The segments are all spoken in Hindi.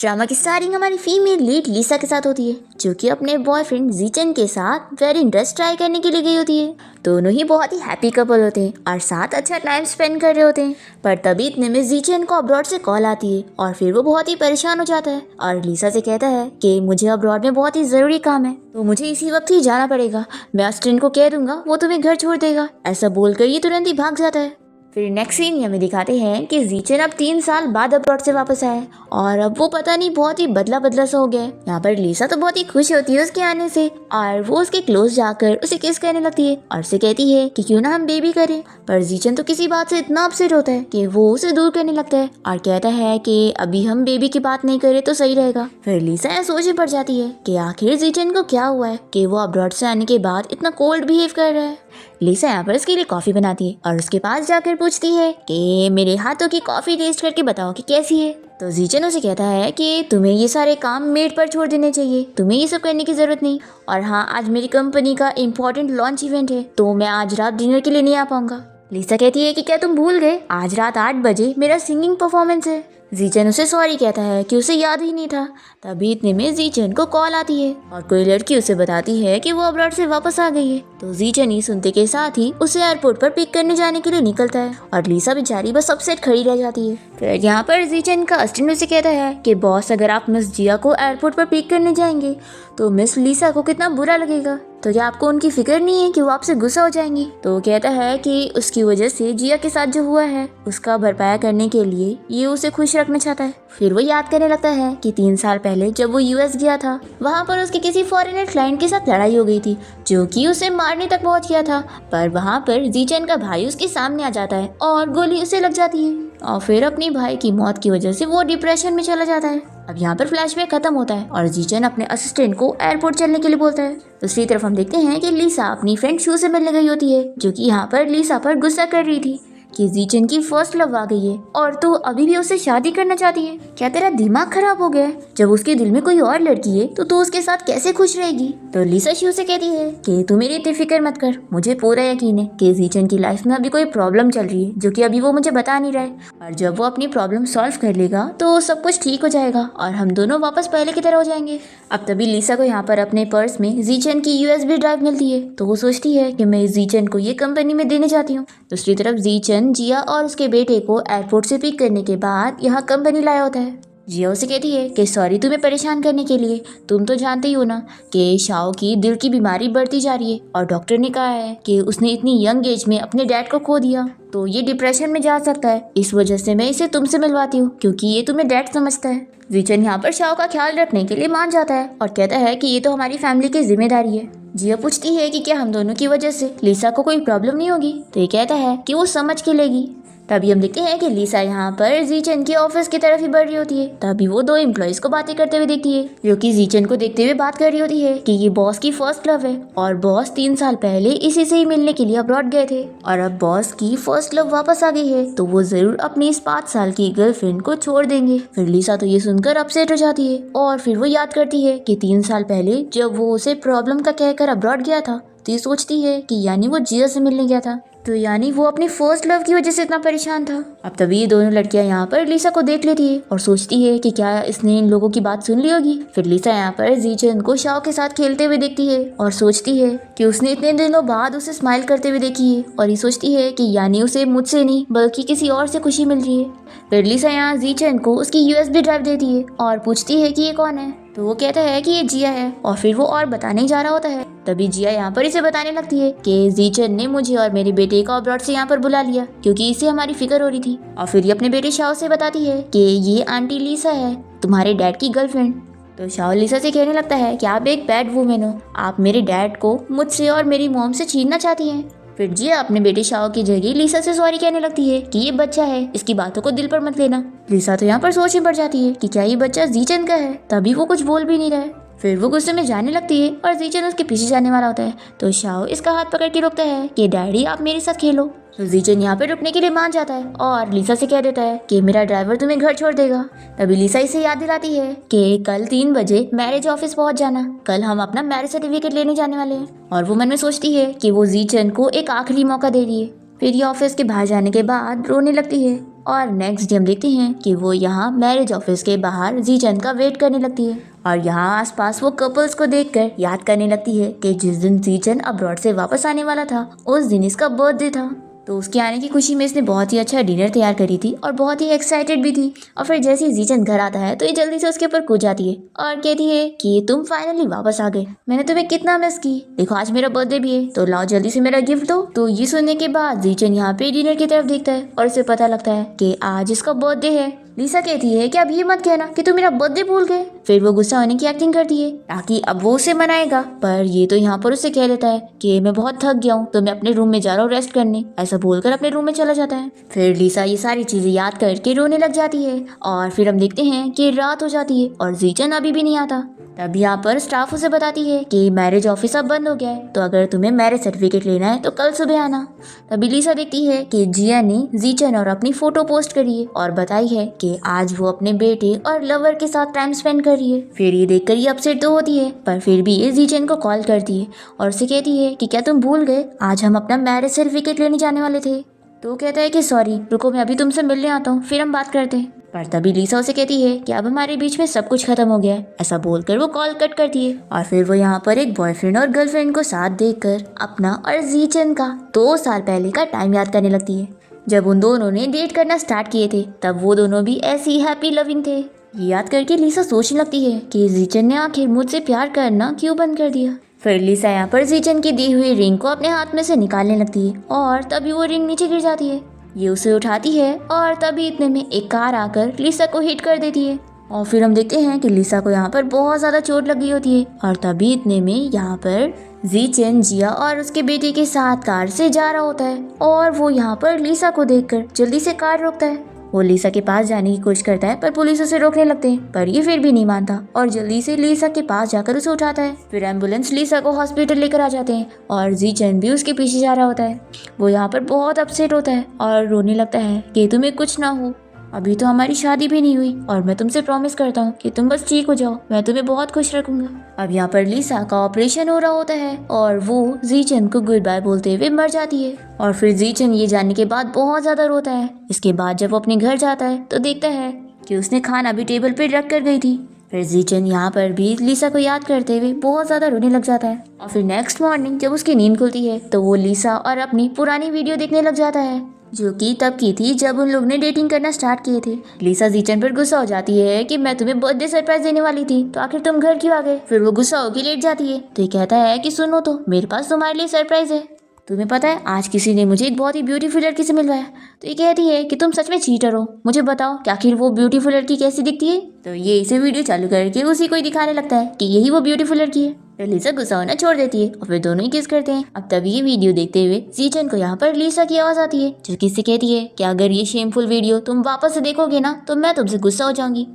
ड्रामा की स्टार्टिंग हमारी फीमेल लीड लिसा के साथ होती है, जो कि अपने बॉयफ्रेंड जीचन के साथ वेरी इंटरेस्ट ट्राई करने के लिए गई होती है। दोनों ही बहुत ही हैप्पी कपल होते हैं और साथ अच्छा टाइम स्पेंड कर रहे होते हैं। पर तभी इतने में जीचन को अब्रॉड से कॉल आती है और फिर वो बहुत ही परेशान हो जाता है और लिसा से कहता है कि मुझे अब्रॉड में बहुत ही जरूरी काम है, तो मुझे इसी वक्त ही जाना पड़ेगा। मैं अस्टिन को कह दूंगा, वो तुम्हें घर छोड़ देगा। ऐसा बोलकर ये तुरंत ही भाग जाता है। फिर नेक्स्ट सीन में हमें दिखाते हैं कि जीचन अब 3 साल बाद अब्रॉड से वापस आया और अब वो पता नहीं बहुत ही बदला बदला सा हो गया है। यहाँ पर लिसा तो बहुत ही खुश होती है उसके आने से और वो उसके क्लोज जाकर उसे किस करने लगती है और उसे कहती है कि क्यों ना हम बेबी करें। पर जीचन तो किसी बात से इतना अपसेट होता है कि वो उसे दूर करने लगता है और कहता है कि अभी हम बेबी की बात नहीं करें तो सही रहेगा। फिर लिसा यह सोच में पड़ जाती है कि आखिर जीचन को क्या हुआ है कि वो अब्रॉड से आने के बाद इतना कोल्ड बिहेव कर रहा है। लिसा यहाँ पर उसके लिए कॉफी बनाती है और उसके पास जाकर पूछती है कि मेरे हाथों की कॉफी टेस्ट करके बताओ कि कैसी है। तो जीचन उसे कहता है कि तुम्हें ये सारे काम मेड पर छोड़ देने चाहिए, तुम्हें ये सब करने की जरूरत नहीं। और हाँ, आज मेरी कंपनी का इम्पोर्टेंट लॉन्च इवेंट है, तो मैं आज रात डिनर के लिए नहीं आ पाऊंगा। लिसा कहती है कि क्या तुम भूल गए, आज रात 8 बजे मेरा सिंगिंग परफॉर्मेंस है। जीचन उसे सॉरी कहता है कि उसे याद ही नहीं था। तभी इतने में जीचन को कॉल आती है और कोई लड़की उसे बताती है कि वो अब्रॉड से वापस आ गई है। तो जीचन ही सुनते के साथ ही उसे एयरपोर्ट पर पिक करने जाने के लिए निकलता है और लिसा बेचारी बस अपसेट खड़ी रह जाती है। फिर यहाँ पर जीचन का असिस्टेंट उसे कहता है कि बॉस, अगर आप मिस जिया को एयरपोर्ट पर पिक करने जाएंगे तो मिस लिसा को कितना बुरा लगेगा, तो क्या आपको उनकी फिक्र नहीं है कि वो आपसे गुस्सा हो जाएंगी। तो वो कहता है कि उसकी वजह से जिया के साथ जो हुआ है उसका भरपाया करने के लिए ये उसे खुश रखना चाहता है। फिर वो याद करने लगता है कि 3 साल पहले जब वो यूएस गया था, वहाँ पर उसके किसी फॉरेनर क्लाइंट के साथ लड़ाई हो गई थी जो कि उसे मारने तक पहुँच गया था। पर वहाँ पर जीचन का भाई उसके सामने आ जाता है और गोली उसे लग जाती है और फिर अपनी भाई की मौत की वजह से वो डिप्रेशन में चला जाता है। अब यहाँ पर फ्लैशबैक खत्म होता है और जीचन अपने असिस्टेंट को एयरपोर्ट चलने के लिए बोलता है। दूसरी तरफ हम देखते हैं कि लिसा अपनी फ्रेंड शू से मिलने गई होती है, जो कि यहाँ पर लिसा पर गुस्सा कर रही थी कि जीचन की फर्स्ट लव आ गई है और तू अभी भी उससे शादी करना चाहती है। क्या तेरा दिमाग खराब हो गया है? जब उसके दिल में कोई और लड़की है तो तू उसके साथ कैसे खुश रहेगी? तो लिसा शू से कहती है कि तू मेरी इतनी फिक्र मत कर, मुझे पूरा यकीन है कि जीचन की लाइफ में अभी कोई प्रॉब्लम चल रही है जो कि अभी वो मुझे बता नहीं रहा है, और जब वो अपनी प्रॉब्लम सॉल्व कर लेगा तो सब कुछ ठीक हो जाएगा और हम दोनों वापस पहले की तरह हो जाएंगे। अब तभी लिसा को यहाँ पर अपने पर्स में जीचन की यूएसबी ड्राइव मिलती है, तो वो सोचती है कि मैं जीचन को ये कंपनी में देने जाती हूँ। दूसरी तरफ जीचन जिया और उसके बेटे को एयरपोर्ट से पिक करने के बाद यहाँ कंपनी लाया होता है। जिया उसे कहती है कि सॉरी तुम्हें परेशान करने के लिए, तुम तो जानते ही हो ना कि शाओ की दिल की बीमारी बढ़ती जा रही है और डॉक्टर ने कहा है कि उसने इतनी यंग एज में अपने डैड को खो दिया, तो ये डिप्रेशन में जा सकता है। इस वजह से मैं इसे तुमसे मिलवाती हूँ क्योंकि ये तुम्हें डैड समझता है। जीचन यहाँ पर शाओ का ख्याल रखने के लिए मान जाता है और कहता है कि ये तो हमारी फैमिली की जिम्मेदारी है। जिया पूछती है कि क्या हम दोनों की वजह से लिसा को कोई प्रॉब्लम नहीं होगी, तो ये कहता है कि वो समझ के लेगी। तभी हम देखते हैं कि लिसा यहाँ पर जीचन के ऑफिस की तरफ ही बढ़ रही होती है। तभी वो 2 एम्प्लॉइज को बातें करते हुए देखती है, जो कि जीचन को देखते हुए बात कर रही होती है कि ये बॉस की फर्स्ट लव है और बॉस 3 साल पहले इसी से ही मिलने के लिए अब्रॉड गए थे और अब बॉस की फर्स्ट लव वापस आ गई है, तो वो जरूर अपनी इस 5 साल की गर्लफ्रेंड को छोड़ देंगे। फिर लिसा तो ये सुनकर अपसेट हो जाती है और फिर वो याद करती है कि 3 साल पहले जब वो उसे प्रॉब्लम का कहकर अब्रॉड गया था, तो ये सोचती है कि यानी वो जिया से मिलने गया था, तो यानी वो अपनी फर्स्ट लव की वजह से इतना परेशान था। अब तभी ये दोनों लड़कियां यहाँ पर लिसा को देख लेती है और सोचती है कि क्या इसने इन लोगों की बात सुन ली होगी। फिर लिसा यहाँ पर जीचन को शाओ के साथ खेलते हुए देखती है और सोचती है कि उसने इतने दिनों बाद उसे स्माइल करते हुए देखी है और ये सोचती है कि यानी उसे मुझसे नहीं बल्कि किसी और से खुशी मिल रही है। फिर लिसा यहाँ जीचन को उसकी यूएसबी ड्राइव देती है और पूछती है कि ये कौन है, तो वो कहता है कि ये जिया है और फिर वो और बताने जा रहा होता है। तभी जिया यहाँ पर इसे बताने लगती है कि जीचन ने मुझे और मेरे बेटे को अब्रॉड से यहाँ पर बुला लिया क्योंकि इसे हमारी फिक्र हो रही थी, और फिर ये अपने बेटे शाओ से बताती है कि ये आंटी लिसा है, तुम्हारे डैड की गर्लफ्रेंड। तो शाओ लिसा से कहने लगता है कि आप एक बैड वुमेन हो, आप मेरे डैड को मुझसे और मेरी मॉम से छीनना चाहती हैं। फिर जिया अपने बेटे शाओ की जगह लिसा से सॉरी कहने लगती है कि ये बच्चा है, इसकी बातों को दिल पर मत लेना। लिसा तो यहाँ पर सोच में पड़ जाती है कि क्या ये बच्चा जीचन का है, तभी वो कुछ बोल भी नहीं रहा है। फिर वो गुस्से में जाने लगती है और जीचन उसके पीछे जाने वाला होता है, तो शाओ इसका हाथ पकड़ के रोकता है कि डैडी आप मेरे साथ खेलो। तो जीचन यहाँ पे रुकने के लिए मान जाता है और लिसा से कह देता है कि मेरा ड्राइवर तुम्हें घर छोड़ देगा। तभी लिसा इसे याद दिलाती है कि कल 3 बजे मैरिज ऑफिस पहुंच जाना, कल हम अपना मैरिज सर्टिफिकेट लेने जाने वाले हैं। और वो मन में सोचती है कि वो जीचन को एक आखिरी मौका दे रही है। फिर ये ऑफिस के बाहर जाने के बाद रोने लगती है और नेक्स्ट डे हम देखते हैं कि वो यहाँ मैरिज ऑफिस के बाहर जीचन का वेट करने लगती है और यहाँ आसपास वो कपल्स को देखकर याद करने लगती है कि जिस दिन जीचन अब्रॉड से वापस आने वाला था उस दिन इसका बर्थडे था। तो उसके आने की खुशी में इसने बहुत ही अच्छा डिनर तैयार करी थी और बहुत ही एक्साइटेड भी थी। और फिर जैसे ही जीचन घर आता है तो ये जल्दी से उसके ऊपर कूद जाती है और कहती है कि तुम फाइनली वापस आ गए, मैंने तुम्हें कितना मिस की, देखो आज मेरा बर्थडे भी है तो लाओ जल्दी से मेरा गिफ्ट दो। तो ये सुनने के बाद जीचन यहाँ पे डिनर की तरफ देखता है और उसे पता लगता है कि आज इसका बर्थडे है। लिसा कहती है कि अब ये मत कहना कि तुम मेरा बर्थडे भूल गए। फिर वो गुस्सा होने की एक्टिंग करती है ताकि अब वो उसे मनाएगा, पर ये तो यहाँ पर उसे कह देता है कि मैं बहुत थक गया हूँ तो मैं अपने रूम में जा रहा हूँ रेस्ट करने, ऐसा बोलकर अपने रूम में चला जाता है। फिर लिसा ये सारी चीजें याद करके रोने लग जाती है और फिर हम देखते हैं कि रात हो जाती है और जीचन अभी भी नहीं आता। तब यहाँ पर स्टाफ उसे बताती है कि मैरिज ऑफिस अब बंद हो गया है तो अगर तुम्हें मैरिज सर्टिफिकेट लेना है तो कल सुबह आना। तभी लिसा देखती है कि जिया ने जीचन और अपनी फोटो पोस्ट करी है और बताई है कि आज वो अपने बेटे और लवर के साथ टाइम स्पेंड कर रही है। फिर ये देखकर ये अपसेट तो होती है पर फिर भी ये जीचन को कॉल करती है और उसे कहती है कि क्या तुम भूल गए आज हम अपना मैरिज सर्टिफिकेट लेने जाने वाले थे। तो कहता है कि सॉरी रुको मैं अभी तुमसे मिलने आता हूँ फिर हम बात करते हैं। पर तभी लिसा उसे कहती है कि अब हमारे बीच में सब कुछ खत्म हो गया है, ऐसा बोलकर वो कॉल कट करती है। और फिर वो यहाँ पर एक बॉयफ्रेंड और गर्लफ्रेंड को साथ देखकर अपना और जीचन का 2 साल पहले का टाइम याद करने लगती है जब उन दोनों ने डेट करना स्टार्ट किए थे। तब वो दोनों भी ऐसी हैप्पी लविंग थे। ये याद करके लिसा सोचने लगती है कि जीचन ने आखिर मुझसे प्यार करना क्यों बंद कर दिया। फिर लिसा यहाँ पर जीचन की दी हुई रिंग को अपने हाथ में से निकालने लगती है और तभी वो रिंग नीचे गिर जाती है। ये उसे उठाती है और तभी इतने में एक कार आकर लिसा को हिट कर देती है। और फिर हम देखते हैं कि लिसा को यहाँ पर बहुत ज़्यादा चोट लगी होती है और तभी इतने में यहाँ पर जीचन जिया और उसके बेटे के साथ कार से जा रहा होता है और वो यहाँ पर लिसा को देखकर जल्दी से कार रोकता है। वो लिसा के पास जाने की कोशिश करता है पर पुलिस उसे रोकने लगते हैं पर ये फिर भी नहीं मानता और जल्दी से लिसा के पास जाकर उसे उठाता है। फिर एम्बुलेंस लिसा को हॉस्पिटल लेकर आ जाते हैं और जीचन भी उसके पीछे जा रहा होता है। वो यहाँ पर बहुत अपसेट होता है और रोने लगता है कि तुम्हें कुछ ना हो, अभी तो हमारी शादी भी नहीं हुई और मैं तुमसे प्रॉमिस करता हूँ कि तुम बस ठीक हो जाओ, मैं तुम्हें बहुत खुश रखूंगा। अब यहाँ पर लिसा का ऑपरेशन हो रहा होता है और वो जीचन को गुड बाय बोलते हुए मर जाती है। और फिर जीचन ये जानने के बाद बहुत ज्यादा रोता है। इसके बाद जब वो अपने घर जाता है तो देखता है कि उसने खाना भी टेबल पर रख कर गई थी। फिर जीचन यहाँ पर भी लिसा को याद करते हुए बहुत ज्यादा रोने लग जाता है। और फिर नेक्स्ट मॉर्निंग जब उसकी नींद खुलती है तो वो लिसा और अपनी पुरानी वीडियो देखने लग जाता है जो कि तब की थी जब उन लोग ने डेटिंग करना स्टार्ट किए थे। लिसा जीचन पर गुस्सा हो जाती है कि मैं तुम्हें बर्थडे सरप्राइज देने वाली थी तो आखिर तुम घर क्यों आ गए। फिर वो गुस्सा होकर लेट जाती है तो ये कहता है कि सुनो तो मेरे पास तुम्हारे लिए सरप्राइज है। तुम्हें पता है आज किसी ने मुझे एक बहुत ही ब्यूटीफुल लड़की से मिलवाया। तो ये कहती है कि तुम सच में चीटर हो, मुझे बताओ कि आखिर वो ब्यूटीफुल लड़की कैसी दिखती है। तो ये इसे वीडियो चालू करके उसी को ही दिखाने लगता है कि यही वो ब्यूटीफुल लड़की है। फिर लिसा गुस्सा होना छोड़ देती है और फिर दोनों ही किस करते हैं। अब तभी ये वीडियो देखते हुए जीचन को यहाँ पर लिसा की आवाज आती है जो किसी कहती है कि अगर ये शेमफुल वीडियो तुम वापस से देखोगे ना तो मैं तुमसे गुस्सा हो जाऊंगी।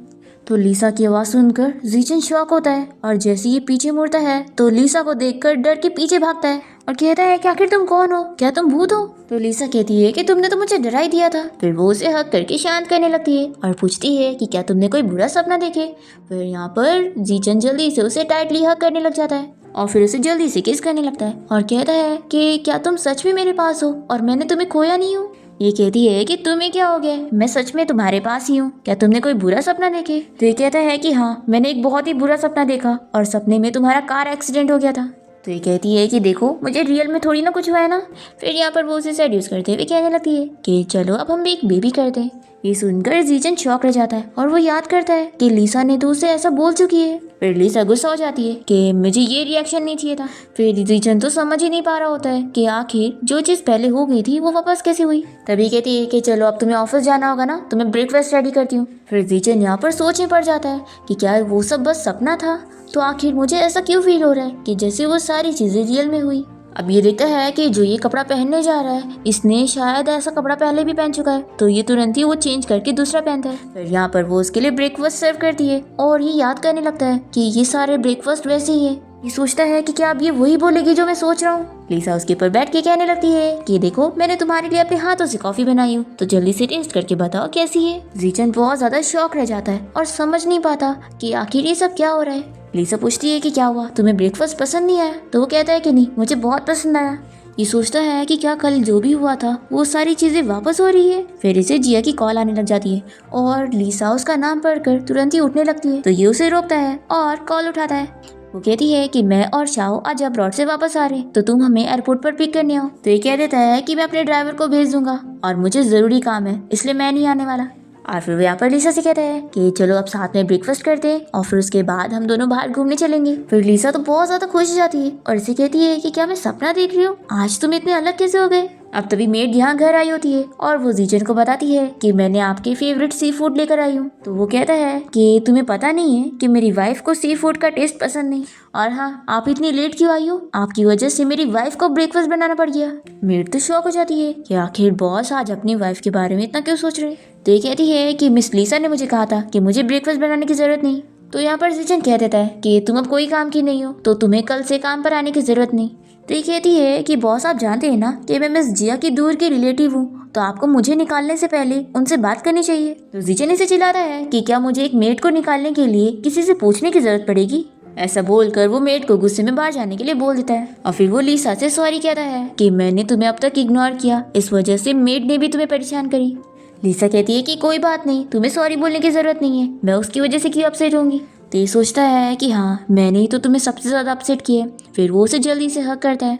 तो लिसा की आवाज सुनकर जीचन शॉक होता है और जैसे ये पीछे मुड़ता है तो लिसा को देखकर डर के पीछे भागता है और कहता है कि आखिर तुम कौन हो, क्या तुम भूत हो। तो लिसा कहती है कि तुमने तो मुझे डरा ही दिया था। फिर वो उसे हक करके शांत करने लगती है और पूछती है कि क्या तुमने कोई बुरा सपना देखे। फिर यहाँ पर जीचन जल्दी से उसे टाइटली हक करने लग जाता है और फिर उसे जल्दी से किस करने लगता है और कहता है कि क्या तुम सच में मेरे पास हो और मैंने तुम्हें खोया नहीं हूँ। ये कहती है कि तुम्हें क्या हो गया, मैं सच में तुम्हारे पास ही हूँ, क्या तुमने कोई बुरा सपना देखे। तो ये कहता है कि हाँ मैंने एक बहुत ही बुरा सपना देखा और सपने में तुम्हारा कार एक्सीडेंट हो गया था। तो ये कहती है कि देखो मुझे रियल में थोड़ी ना कुछ हुआ है ना। फिर यहाँ पर वो उसे सेड्यूस करते हुए कहने लगती है कि चलो अब हम एक बेबी करते हैं। ये सुनकर जीचन शॉक रह जाता है और वो याद करता है कि लिसा ने तो उसे ऐसा बोल चुकी है। फिर लिसा गुस्सा हो जाती है कि मुझे ये रिएक्शन नहीं चाहिए था। फिर जीचन तो समझ ही नहीं पा रहा होता है कि आखिर जो चीज पहले हो गई थी वो वापस कैसे हुई। तभी कहती है कि चलो अब तुम्हें ऑफिस जाना होगा ना, तो मैं ब्रेकफास्ट रेडी करती हूँ। फिर जीचन यहाँ पर सोचने पड़ जाता है कि क्या वो सब बस सपना था, तो आखिर मुझे ऐसा क्यों फील हो रहा है कि जैसे वो सारी चीजें रियल में हुई। अब ये देखता है कि जो ये कपड़ा पहनने जा रहा है इसने शायद ऐसा कपड़ा पहले भी पहन चुका है, तो ये तुरंत ही वो चेंज करके दूसरा पहनता है। फिर यहाँ पर वो उसके लिए ब्रेकफास्ट सर्व करती है और ये याद करने लगता है कि ये सारे ब्रेकफास्ट वैसे ही है। ये सोचता है कि क्या अब ये वही बोलेगी जो मैं सोच रहा हूँ। लिसा उसके ऊपर बैठ के कहने लगती है कि देखो मैंने तुम्हारे लिए अपने हाथों से कॉफी बनाई हूँ, तो जल्दी से टेस्ट करके बताओ कैसी है। जीचन बहुत ज्यादा शॉक रह जाता है और समझ नहीं पाता कि आखिर ये सब क्या हो रहा है। लिसा पूछती है कि क्या हुआ, तुम्हें ब्रेकफास्ट पसंद नहीं आया। तो वो कहता है कि नहीं, मुझे बहुत पसंद आया। ये सोचता है कि क्या कल जो भी हुआ था वो सारी चीजें वापस हो रही है। फिर इसे जिया की कॉल आने लग जाती है और लीसा उसका नाम पढ़कर तुरंत ही उठने लगती है। तो ये उसे रोकता है और कॉल उठाता है। वो कहती है कि मैं और शाओ आज अब्रॉड से वापस आ रहे हैं, तो तुम हमें एयरपोर्ट पर पिक करने आओ। तो ये कह देता है कि मैं अपने ड्राइवर को भेज दूंगा और मुझे जरूरी काम है, इसलिए मैं नहीं आने वाला। और फिर वो यहाँ पर लीसा से कहता है कि चलो अब साथ में ब्रेकफास्ट करते हैं और फिर उसके बाद हम दोनों बाहर घूमने चलेंगे। फिर लीसा तो बहुत ज्यादा खुश हो जाती है और इसे कहती है कि क्या मैं सपना देख रही हूँ, आज तुम इतने अलग कैसे हो गए। अब तभी मेड यहाँ घर आई होती है और वो जीजन को बताती है कि मैंने आपके फेवरेट सी फूड लेकर आई हूँ। तो वो कहता है कि तुम्हें पता नहीं है कि मेरी वाइफ को सी फूड का टेस्ट पसंद नहीं, और हाँ आप इतनी लेट क्यों आई हो, आपकी वजह से मेरी वाइफ को ब्रेकफास्ट बनाना पड़ गया। मेड तो शॉक हो जाती है कि आखिर बॉस आज अपनी वाइफ के बारे में इतना क्यों सोच रहे। तो ये कहती है कि मिस लीसा ने मुझे कहा था कि मुझे ब्रेकफास्ट बनाने की जरूरत नहीं। तो यहाँ पर जीजन कह देता है कि तुम अब कोई काम की नहीं हो, तो तुम्हें कल से काम पर आने की जरूरत नहीं। तो ये कहती है कि बॉस आप जानते हैं ना कि मैं मिस जिया की दूर की रिलेटिव हूँ, तो आपको मुझे निकालने से पहले उनसे बात करनी चाहिए। तो जीजन इसे चिल्लाता है कि क्या मुझे एक मेड को निकालने के लिए किसी से पूछने की जरूरत पड़ेगी। ऐसा बोलकर वो मेड को गुस्से में बाहर जाने के लिए बोल देता है और फिर वो लीसा से सॉरी कहता है कि मैंने तुम्हें अब तक इग्नोर किया, इस वजह से मेड ने भी तुम्हें परेशान करी। लीसा कहती है कि कोई बात नहीं, तुम्हें सॉरी बोलने की जरूरत नहीं है, मैं उसकी वजह से क्यों अपसेट होंगी। तो ये सोचता है कि हाँ मैंने ही तो तुम्हें सबसे ज्यादा अपसेट किया है। फिर वो उसे जल्दी से हक करता है।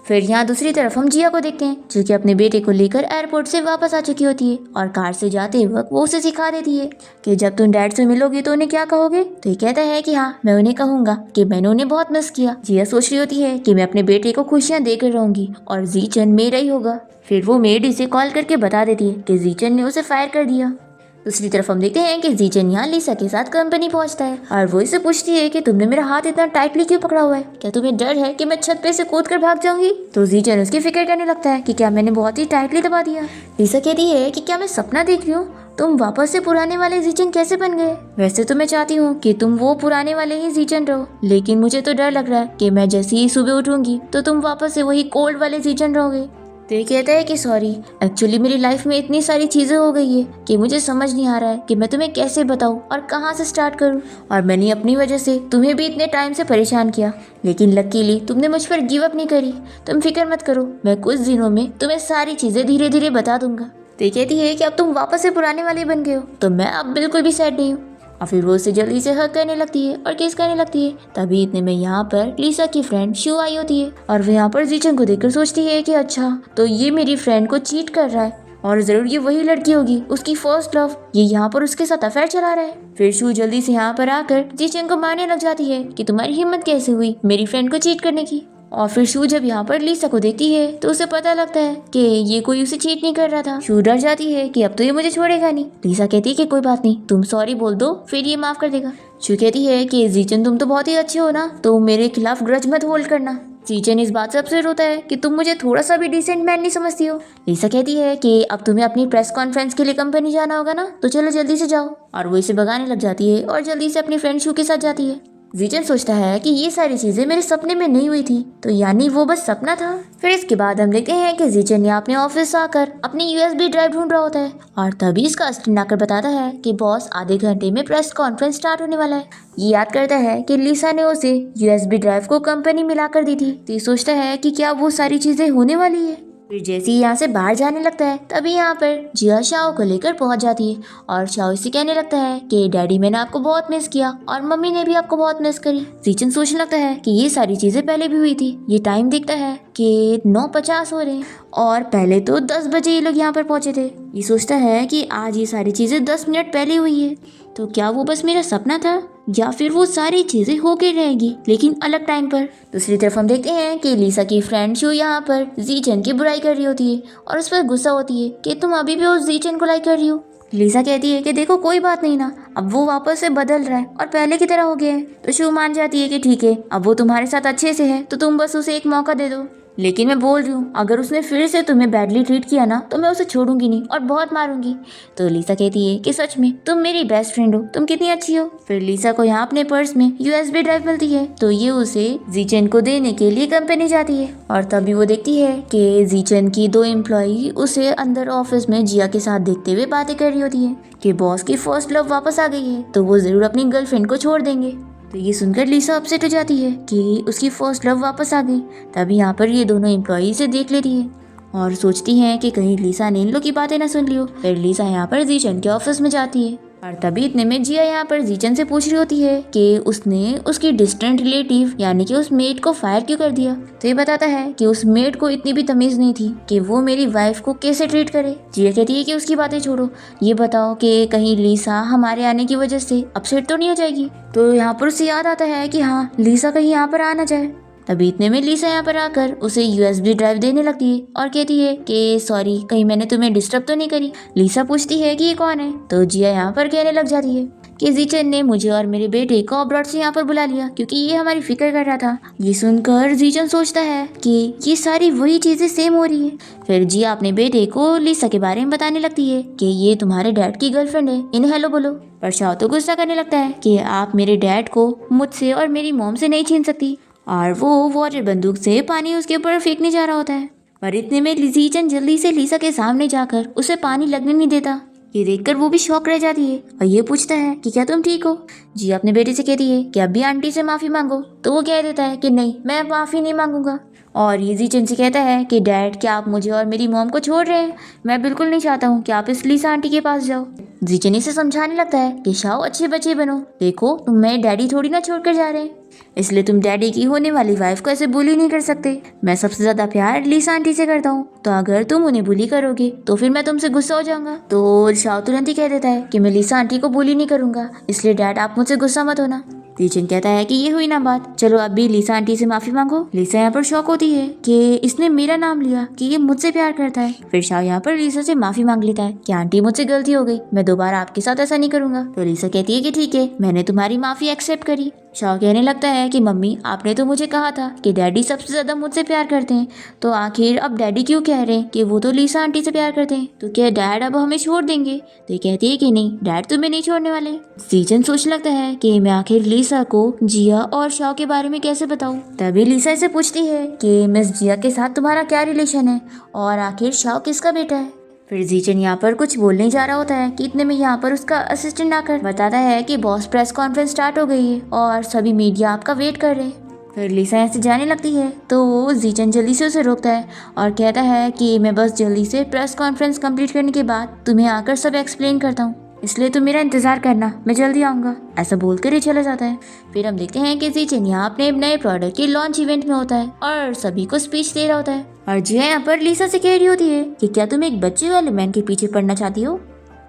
फिर यहाँ दूसरी तरफ हम जिया को देखते हैं जो कि अपने बेटे को लेकर एयरपोर्ट से वापस आ चुकी होती है और कार से जाते वक्त वो उसे सिखा देती है कि जब तुम डैड से मिलोगे तो उन्हें क्या कहोगे। तो ये कहता है कि हाँ मैं उन्हें कहूंगा कि मैंने उन्हें बहुत मिस किया। जिया सोच रही होती है कि मैं अपने बेटे को खुशियाँ देकर रहूंगी और जीचन मेरा ही होगा। फिर वो मेड इसे कॉल करके बता देती है कि जीचन ने उसे फायर कर दिया। दूसरी तरफ हम देखते हैं कि जीचन यहाँ लीसा के साथ कंपनी पहुंचता है और वो इसे पूछती है कि तुमने मेरा हाथ इतना टाइटली क्यों पकड़ा हुआ है, क्या तुम्हें डर है कि मैं छत पे से कूद कर भाग जाऊंगी। तो जीचन उसकी फिक्र करने लगता है कि क्या मैंने बहुत ही टाइटली दबा दिया। लीसा कहती है कि क्या मैं सपना देख रही हूँ, तुम वापस से पुराने वाले जीचन कैसे बन गए। वैसे तो मैं चाहती हूँ कि तुम वो पुराने वाले ही जीचन रहो, लेकिन मुझे तो डर लग रहा है कि मैं जैसे ही सुबह उठूंगी तो तुम वापस से वही कोल्ड वाले जीचन रहोगे। तो ये कहता है कि सॉरी, एक्चुअली मेरी लाइफ में इतनी सारी चीज़ें हो गई है कि मुझे समझ नहीं आ रहा है कि मैं तुम्हें कैसे बताऊं और कहाँ से स्टार्ट करूं, और मैंने अपनी वजह से तुम्हें भी इतने टाइम से परेशान किया, लेकिन लकीली तुमने मुझ पर गिव अप नहीं करी। तुम फिक्र मत करो, मैं कुछ दिनों में तुम्हें सारी चीज़ें धीरे धीरे बता दूंगा। तो ये कहती है कि अब तुम वापस से पुराने वाले बन गए हो, तो मैं अब बिल्कुल भी सैड नहीं हूँ। और फिर वो उसे जल्दी से हग करने लगती है और किस करने लगती है। तभी इतने में यहाँ पर लीसा की फ्रेंड शू आई होती है और वो यहाँ पर जीचन को देखकर सोचती है कि अच्छा तो ये मेरी फ्रेंड को चीट कर रहा है और जरूर ये वही लड़की होगी, उसकी फर्स्ट लव, ये यहाँ पर उसके साथ अफेयर चला रहा है। फिर शू जल्दी से यहाँ पर आकर जीचन को मारने लग जाती है कि तुम्हारी हिम्मत कैसे हुई मेरी फ्रेंड को चीट करने की। और फिर शू जब यहाँ पर लीसा को देखती है तो उसे पता लगता है कि ये कोई उसे चीट नहीं कर रहा था। शू डर जाती है कि अब तो ये मुझे छोड़ेगा नहीं। लीसा कहती है कि कोई बात नहीं, तुम सॉरी बोल दो फिर ये माफ कर देगा। शू कहती है कि जीचन तुम तो बहुत ही अच्छे हो ना, तो मेरे खिलाफ ग्रज मत होल्ड करना। जीचन इस बात से अपसेट होता है कि तुम मुझे थोड़ा सा भी डिसेंट मैन नहीं समझती हो। लीसा कहती है कि अब तुम्हें अपनी प्रेस कॉन्फ्रेंस के लिए कंपनी जाना होगा ना, तो चलो जल्दी से जाओ। और वो इसे भगाने लग जाती है और जल्दी से अपनी फ्रेंड शू के साथ जाती है। जीचन सोचता है कि ये सारी चीजें मेरे सपने में नहीं हुई थी, तो यानी वो बस सपना था। फिर इसके बाद हम देखते हैं कि जीचन यहाँ अपने ऑफिस आकर अपनी यूएसबी ड्राइव ढूंढ रहा होता है और तभी इसका असिस्टेंट आकर बताता है कि बॉस आधे घंटे में प्रेस कॉन्फ्रेंस स्टार्ट होने वाला है। ये याद करता है कि लीसा ने उसे यूएसबी ड्राइव को कंपनी मिलाकर दी थी, तो ये सोचता है कि क्या वो सारी चीजें होने वाली है। फिर जैसे ही यहाँ से बाहर जाने लगता है तभी यहाँ पर जिया शाओ को लेकर पहुंच जाती है और शाओ इसे कहने लगता है कि डैडी मैंने आपको बहुत मिस किया और मम्मी ने भी आपको बहुत मिस करी। जीचन सोचने लगता है कि ये सारी चीजें पहले भी हुई थी। ये टाइम देखता है कि 9:50 हो रहे हैं और पहले तो 10 बजे ये लोग यहाँ पर पहुंचे थे। ये सोचता है कि आज ये सारी चीजें 10 मिनट पहले हुई है, तो क्या वो बस मेरा सपना था या फिर वो सारी चीजें होके रहेगी लेकिन अलग टाइम पर। दूसरी तरफ हम देखते हैं कि लीसा की फ्रेंड शू यहाँ पर जीचन की बुराई कर रही होती है और उस पर गुस्सा होती है कि तुम अभी भी उस जीचन को लाइक कर रही हो। लीसा कहती है कि देखो कोई बात नहीं ना, अब वो वापस से बदल रहा है और पहले की तरह हो गया है। तो शू मान जाती है कि ठीक है, अब वो तुम्हारे साथ अच्छे से है तो तुम बस उसे एक मौका दे दो, लेकिन मैं बोल रही हूँ अगर उसने फिर से तुम्हें बैडली ट्रीट किया ना तो मैं उसे छोड़ूंगी नहीं और बहुत मारूंगी। तो लीसा कहती है कि सच में तुम मेरी बेस्ट फ्रेंड हो, तुम कितनी अच्छी हो। फिर लीसा को यहाँ अपने पर्स में यूएसबी ड्राइव मिलती है, तो ये उसे जीचन को देने के लिए कंपनी जाती है और तभी वो देखती है कि जीचन की 2 एम्प्लॉई उसे अंदर ऑफिस में जिया के साथ देखते हुए बातें कर रही होती है कि बॉस की फर्स्ट लव वापस आ गई है, तो वो जरूर अपनी गर्लफ्रेंड को छोड़ देंगे। तो ये सुनकर लिसा अपसेट हो जाती है कि उसकी फर्स्ट लव वापस आ गई। तभी यहाँ पर ये दोनों एम्प्लॉई से देख लेती है और सोचती हैं कि कहीं लिसा ने इन लोग की बातें ना सुन लियो। फिर लिसा यहाँ पर जीचन के ऑफिस में जाती है और तभी इतने में जिया यहाँ पर जीचन से पूछ रही होती है कि उसने उसकी डिस्टेंट रिलेटिव यानी कि उस मेड को फायर क्यों कर दिया। तो ये बताता है कि उस मेड को इतनी भी तमीज नहीं थी कि वो मेरी वाइफ को कैसे ट्रीट करे। जिया कहती है कि उसकी बातें छोड़ो, ये बताओ कि कहीं लिसा हमारे आने की वजह से अपसेट तो नहीं हो जाएगी। तो यहाँ पर उसे याद आता है कि हाँ, लिसा कहीं यहाँ पर आ ना जाए। तभी इतने में लिसा यहाँ पर आकर उसे यूएसबी ड्राइव देने लगती है और कहती है कि सॉरी, कहीं मैंने तुम्हें डिस्टर्ब तो नहीं करी। लिसा पूछती है कि ये कौन है। तो जिया यहाँ पर कहने लग जाती है कि जीचन ने मुझे और मेरे बेटे को अब्रॉड से यहाँ पर बुला लिया क्योंकि ये हमारी फिक्र कर रहा था। ये सुनकर जीचन सोचता है कि ये सारी वही चीजें सेम हो रही है। फिर जिया अपने बेटे को लिसा के बारे में बताने लगती है कि ये तुम्हारे डैड की गर्लफ्रेंड है, इन्हें हेलो बोलो। पर शाओ तो गुस्सा करने लगता है कि आप मेरे डैड को मुझसे और मेरी मॉम से नहीं छीन सकती, और वो वाटर बंदूक से पानी उसके ऊपर फेंकने जा रहा होता है। पर इतने में जीचन जल्दी से लिसा के सामने जाकर उसे पानी लगने नहीं देता। ये देखकर वो भी शॉक रह जाती है और ये पूछता है कि क्या तुम ठीक हो। जी अपने बेटे से कहती है कि अभी आंटी से माफी मांगो। तो वो कह देता है कि नहीं, मैं माफी नहीं मांगूंगा। और ये जीचन से कहता है कि डैड, क्या आप मुझे और मेरी मॉम को छोड़ रहे हैं? मैं बिल्कुल नहीं चाहता हूँ कि आप इस लिसा आंटी के पास जाओ। जीचन इसे समझाने लगता है कि शाओ, अच्छे बच्चे बनो, देखो तुम मैं डैडी थोड़ी ना छोड़कर जा रहे हैं, इसलिए तुम डैडी की होने वाली वाइफ को ऐसे बुली नहीं कर सकते। मैं सबसे ज्यादा प्यार लिसा आंटी से करता हूँ, तो अगर तुम उन्हें बुली करोगे तो फिर मैं तुमसे गुस्सा हो जाऊंगा। तो शाओ तुरंत ही कह देता है कि मैं लिसा आंटी को बुली नहीं करूंगा, इसलिए डैड आप मुझसे गुस्सा मत होना। जीचन कहता है कि ये हुई ना बात, चलो अभी लिसा आंटी से माफी मांगो। लिसा यहाँ पर शौक होती है कि इसने मेरा नाम लिया, कि ये मुझसे प्यार करता है। फिर शाओ यहाँ पर लिसा से माफी मांग लेता है कि आंटी मुझसे गलती हो गई, मैं दोबारा आपके साथ ऐसा नहीं करूंगा। तो लिसा कहती है कि ठीक है, मैंने तुम्हारी माफी एक्सेप्ट करी। शाओ कहने लगता है कि मम्मी, आपने तो मुझे कहा था कि डैडी सबसे ज्यादा मुझसे प्यार करते हैं, तो आखिर अब डैडी क्यों कह रहे हैं कि वो तो लिसा आंटी से प्यार करते हैं, तो क्या डैड अब हमें छोड़ देंगे? तो ये कहती है कि नहीं, डैड तुम्हें नहीं छोड़ने वाले। जीचन सोचने लगता है कि मैं आखिर लिसा को जिया और शाओ के बारे में कैसे बताऊं। तभी लिसा इसे पूछती है कि मिस जिया के साथ तुम्हारा क्या रिलेशन है और आखिर शाओ किसका बेटा है। फिर जीचन यहाँ पर कुछ बोलने जा रहा होता है कि इतने में यहाँ पर उसका असिस्टेंट आकर बताता है कि बॉस प्रेस कॉन्फ्रेंस स्टार्ट हो गई है और सभी मीडिया आपका वेट कर रहे हैं। फिर लिसा यहाँ से जाने लगती है तो जीचन जल्दी से उसे रोकता है और कहता है कि मैं बस जल्दी से प्रेस कॉन्फ्रेंस कंप्लीट करने के बाद तुम्हें आकर सब एक्सप्लेन करता हूँ, इसलिए तुम मेरा इंतजार करना, मैं जल्दी आऊँगा। ऐसा बोलकर ही चला जाता है। फिर हम देखते हैं कि जीचन यहाँ अपने नए प्रोडक्ट के लॉन्च इवेंट में होता है और सभी को स्पीच दे रहा होता है। और जिया यहाँ पर लिसा से कह रही होती है कि क्या तुम एक बच्चे वाले मैन के पीछे पड़ना चाहती हो?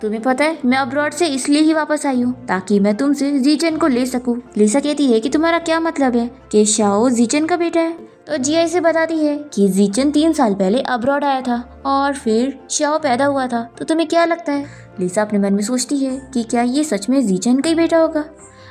तुम्हें पता है मैं अब्रॉड से इसलिए ही वापस आई हूँ ताकि मैं तुमसे जीचन को ले सकूं। लिसा कहती है कि तुम्हारा क्या मतलब है कि शाओ जीचन का बेटा है? तो जिया इसे बताती है कि जीचन 3 साल पहले अब्रॉड आया था और फिर शाओ पैदा हुआ था, तो तुम्हें क्या लगता है? लिसा अपने मन में सोचती है कि क्या ये सच में जीचन का ही बेटा होगा।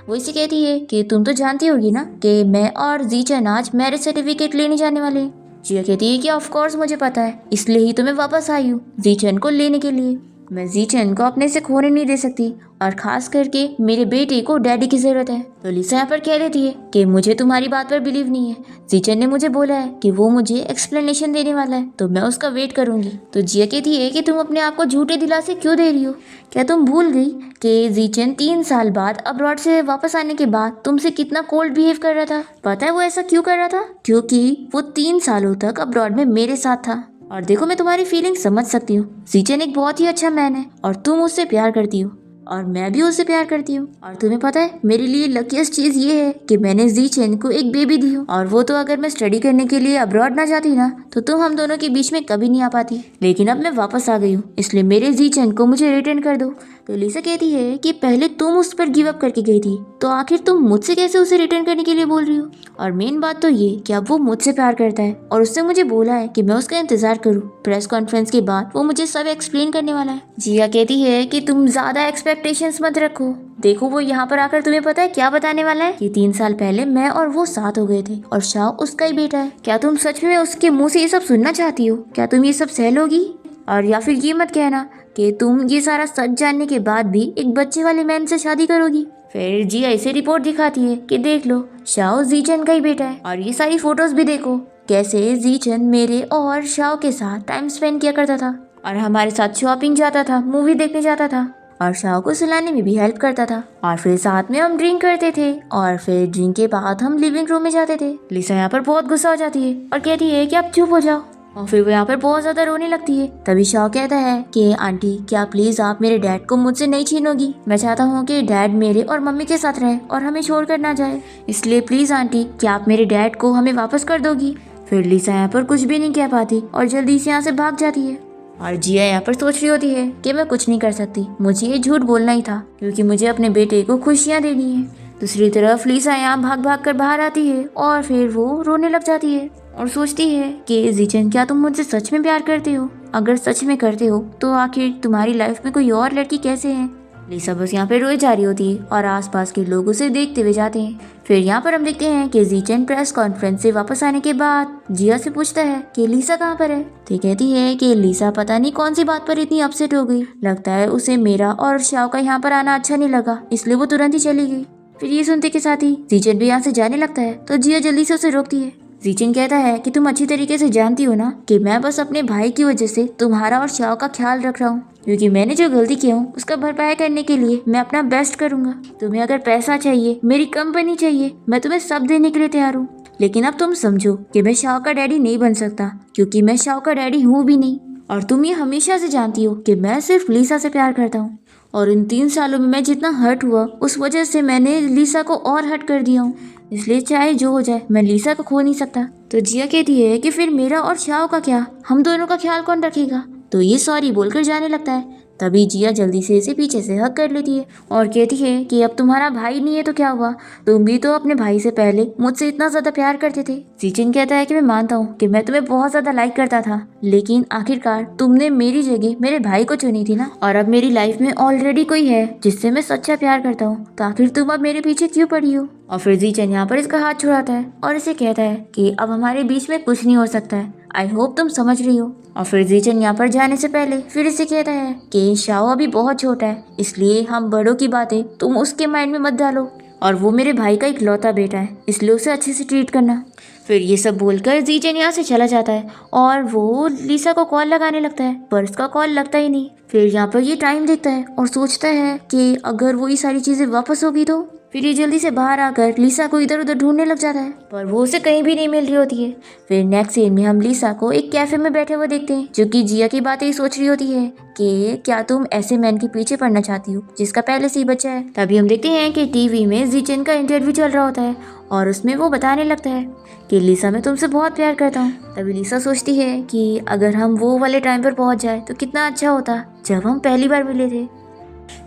वो इसे कहती है कि तुम तो जानती होगी ना कि मैं और जीचन आज मैरिज सर्टिफिकेट लेने जाने वाले हैं। जिया कहती है कि ऑफ कोर्स मुझे पता है, इसलिए ही तो मैं वापस आई हूँ जीचन को लेने के लिए। मैं जीचन को अपने से खोने नहीं दे सकती और खास करके मेरे बेटे को डैडी की जरूरत है। तो लिसा यहाँ पर कह देती है कि मुझे तुम्हारी बात पर बिलीव नहीं है, जीचन ने मुझे बोला है कि वो मुझे एक्सप्लेनेशन देने वाला है, तो मैं उसका वेट करूंगी। तो जिया कहती है कि तुम अपने आप को झूठे दिलासे क्यों दे रही हो? क्या तुम भूल गई कि जीचन 3 साल बाद अब्रॉड से वापस आने के बाद तुमसे कितना कोल्ड बिहेव कर रहा था? पता है वो ऐसा क्यों कर रहा था? क्योंकि वो 3 सालों तक अब्रॉड में मेरे साथ था। और देखो, मैं तुम्हारी फीलिंग समझ सकती हूँ, जीचन एक बहुत ही अच्छा मैन है और तुम उससे प्यार करती हो और मैं भी उससे प्यार करती हूँ। और तुम्हें पता है मेरे लिए लकीस्ट चीज ये है कि मैंने जीचन को एक बेबी दी हूँ, और वो तो अगर मैं स्टडी करने के लिए अब्रॉड ना जाती ना तो हम दोनों के बीच में कभी नहीं आ पाती। लेकिन अब मैं वापस आ गई हूँ, इसलिए मेरे जीचन को मुझे रिटर्न कर दो। तो लिसा कहती है कि पहले तुम उस पर गिव अप करके गई थी, तो आखिर तुम मुझसे कैसे उसे रिटर्न करने के लिए बोल रही हो? और मेन बात तो ये कि अब वो मुझसे प्यार करता है और उसने मुझे बोला है कि मैं उसका इंतजार करूँ। प्रेस कॉन्फ्रेंस के बाद वो मुझे सब एक्सप्लेन करने वाला है। जिया कहती है कि तुम ज्यादा एक्सपेक्टेशंस मत रखो, देखो वो यहाँ पर आकर तुम्हें पता है क्या बताने वाला है कि 3 साल पहले मैं और वो साथ हो गए थे और शाओ उसका ही बेटा है। क्या तुम सच में उसके मुंह से ये सब सुनना चाहती हो? क्या तुम ये सब सह लोगी? और या फिर ये मत कहना कि तुम ये सारा सच जानने के बाद भी एक बच्चे वाले मैन से शादी करोगी। फिर जिया इसे रिपोर्ट दिखाती है कि देख लो, शाओ जीचन का ही बेटा है और ये सारी फोटोज भी देखो, कैसे जीचन मेरे और शाओ के साथ टाइम स्पेंड किया करता था और हमारे साथ शॉपिंग जाता था, मूवी देखने जाता था और शाओ को सुलाने में भी हेल्प करता था। और फिर साथ में हम ड्रिंक करते थे और फिर ड्रिंक के बाद हम लिविंग रूम में जाते थे। लिसा यहाँ पर बहुत गुस्सा हो जाती है और कहती है कि आप चुप हो जाओ, और फिर वो यहाँ पर बहुत ज्यादा रोने लगती है। तभी शाओ कहता है कि आंटी क्या प्लीज आप मेरे डैड को मुझसे नहीं छीनोगी, मैं चाहता हूँ कि डैड मेरे और मम्मी के साथ रहे और हमें छोड़ कर ना जाए, इसलिए प्लीज आंटी क्या आप मेरे डैड को हमें वापस कर दोगी। फिर लिसा यहाँ पर कुछ भी नहीं कह पाती और जल्दी से यहाँ से भाग जाती है। और जिया यहाँ पर सोच रही होती है कि मैं कुछ नहीं कर सकती, मुझे ये झूठ बोलना ही था क्योंकि मुझे अपने बेटे को खुशियाँ देनी है। दूसरी तरफ लिसा यहाँ भाग भाग कर बाहर आती है और फिर वो रोने लग जाती है और सोचती है कि जीचन क्या तुम मुझसे सच में प्यार करते हो, अगर सच में करते हो तो आखिर तुम्हारी लाइफ में कोई और लड़की कैसे है। लिसा बस यहाँ पे रोए जा रही होती है और आसपास के लोग उसे देखते हुए जाते हैं। फिर यहाँ पर हम देखते हैं कि जीचन प्रेस कॉन्फ्रेंस से वापस आने के बाद जिया से पूछता है कि लिसा कहाँ पर है। तो कहती है कि लिसा पता नहीं कौन सी बात पर इतनी अपसेट हो गई, लगता है उसे मेरा और शाओ का यहाँ पर आना अच्छा नहीं लगा, इसलिए वो तुरंत ही चली गई। फिर ये सुनते के साथ ही जीचन भी यहाँ से जाने लगता है तो जिया जल्दी से उसे रोकती है। जीचन कहता है कि तुम अच्छी तरीके से जानती हो ना कि मैं बस अपने भाई की वजह से तुम्हारा और शाओ का ख्याल रख रहा हूँ, क्योंकि मैंने जो गलती की हूँ उसका भरपाई करने के लिए मैं अपना बेस्ट करूंगा। तुम्हें अगर पैसा चाहिए, मेरी कंपनी चाहिए, मैं तुम्हें सब देने के लिए तैयार हूँ, लेकिन अब तुम समझो कि मैं शाओ का डैडी नहीं बन सकता क्योंकि मैं शाओ का डैडी हूँ भी नहीं, और तुम ये हमेशा से जानती हो कि मैं सिर्फ लिसा से प्यार करता हूँ, और इन 3 सालों में मैं जितना हर्ट हुआ उस वजह से मैंने लिसा को और हर्ट कर दिया हूँ, इसलिए चाहे जो हो जाए मैं लिसा को खो नहीं सकता। तो जिया कहती है कि फिर मेरा और शाओ का क्या, हम दोनों का ख्याल कौन रखेगा। तो ये सॉरी बोलकर जाने लगता है। तभी जिया जल्दी से इसे पीछे से हक कर लेती है और कहती है कि अब तुम्हारा भाई नहीं है तो क्या हुआ, तुम भी तो अपने भाई से पहले मुझसे इतना ज्यादा प्यार करते थे। जीचन कहता है कि मैं मानता हूँ कि मैं तुम्हें बहुत ज्यादा लाइक करता था, लेकिन आखिरकार तुमने मेरी जगह मेरे भाई को चुनी थी ना, और अब मेरी लाइफ में ऑलरेडी कोई है जिससे मैं सच्चा प्यार करता हूँ, तो आखिर तुम अब मेरे पीछे क्यों पड़ी हो। और फिर जीचन यहाँ पर इसका हाथ छुड़ाता है और इसे कहता है कि अब हमारे बीच में कुछ नहीं हो सकता है, आई होप तुम समझ रही हो। और फिर जीचन यहाँ पर जाने से पहले फिर इसे कहता है कि शाओ अभी बहुत छोटा है, इसलिए हम बड़ों की बातें तुम उसके माइंड में मत डालो, और वो मेरे भाई का इकलौता बेटा है, इसलिए उसे अच्छे से ट्रीट करना। फिर ये सब बोलकर जीचन यहाँ से चला जाता है और वो लिसा को कॉल लगाने लगता है, पर उसका कॉल लगता ही नहीं। फिर यहाँ पर ये टाइम देखता है और सोचता है कि अगर वो ये सारी चीजें वापस होगी तो। फिर ये जल्दी से बाहर आकर लिसा को इधर उधर ढूंढने लग जाता है, पर वो उसे कहीं भी नहीं मिल रही होती है। फिर नेक्स्ट सीन में हम लिसा को एक कैफे में बैठे हुए देखते हैं, जो कि जिया की बातें ही सोच रही होती है कि क्या तुम ऐसे मैन के पीछे पड़ना चाहती हो जिसका पहले से ही बच्चा है। तभी हम देखते हैं कि टीवी में जीचन का इंटरव्यू चल रहा होता है और उसमें वो बताने लगता है कि लिसा मैं तुमसे बहुत प्यार करता हूँ। तभी लिसा सोचती है कि अगर हम वो वाले टाइम पर पहुंच जाए तो कितना अच्छा होता जब हम पहली बार मिले थे।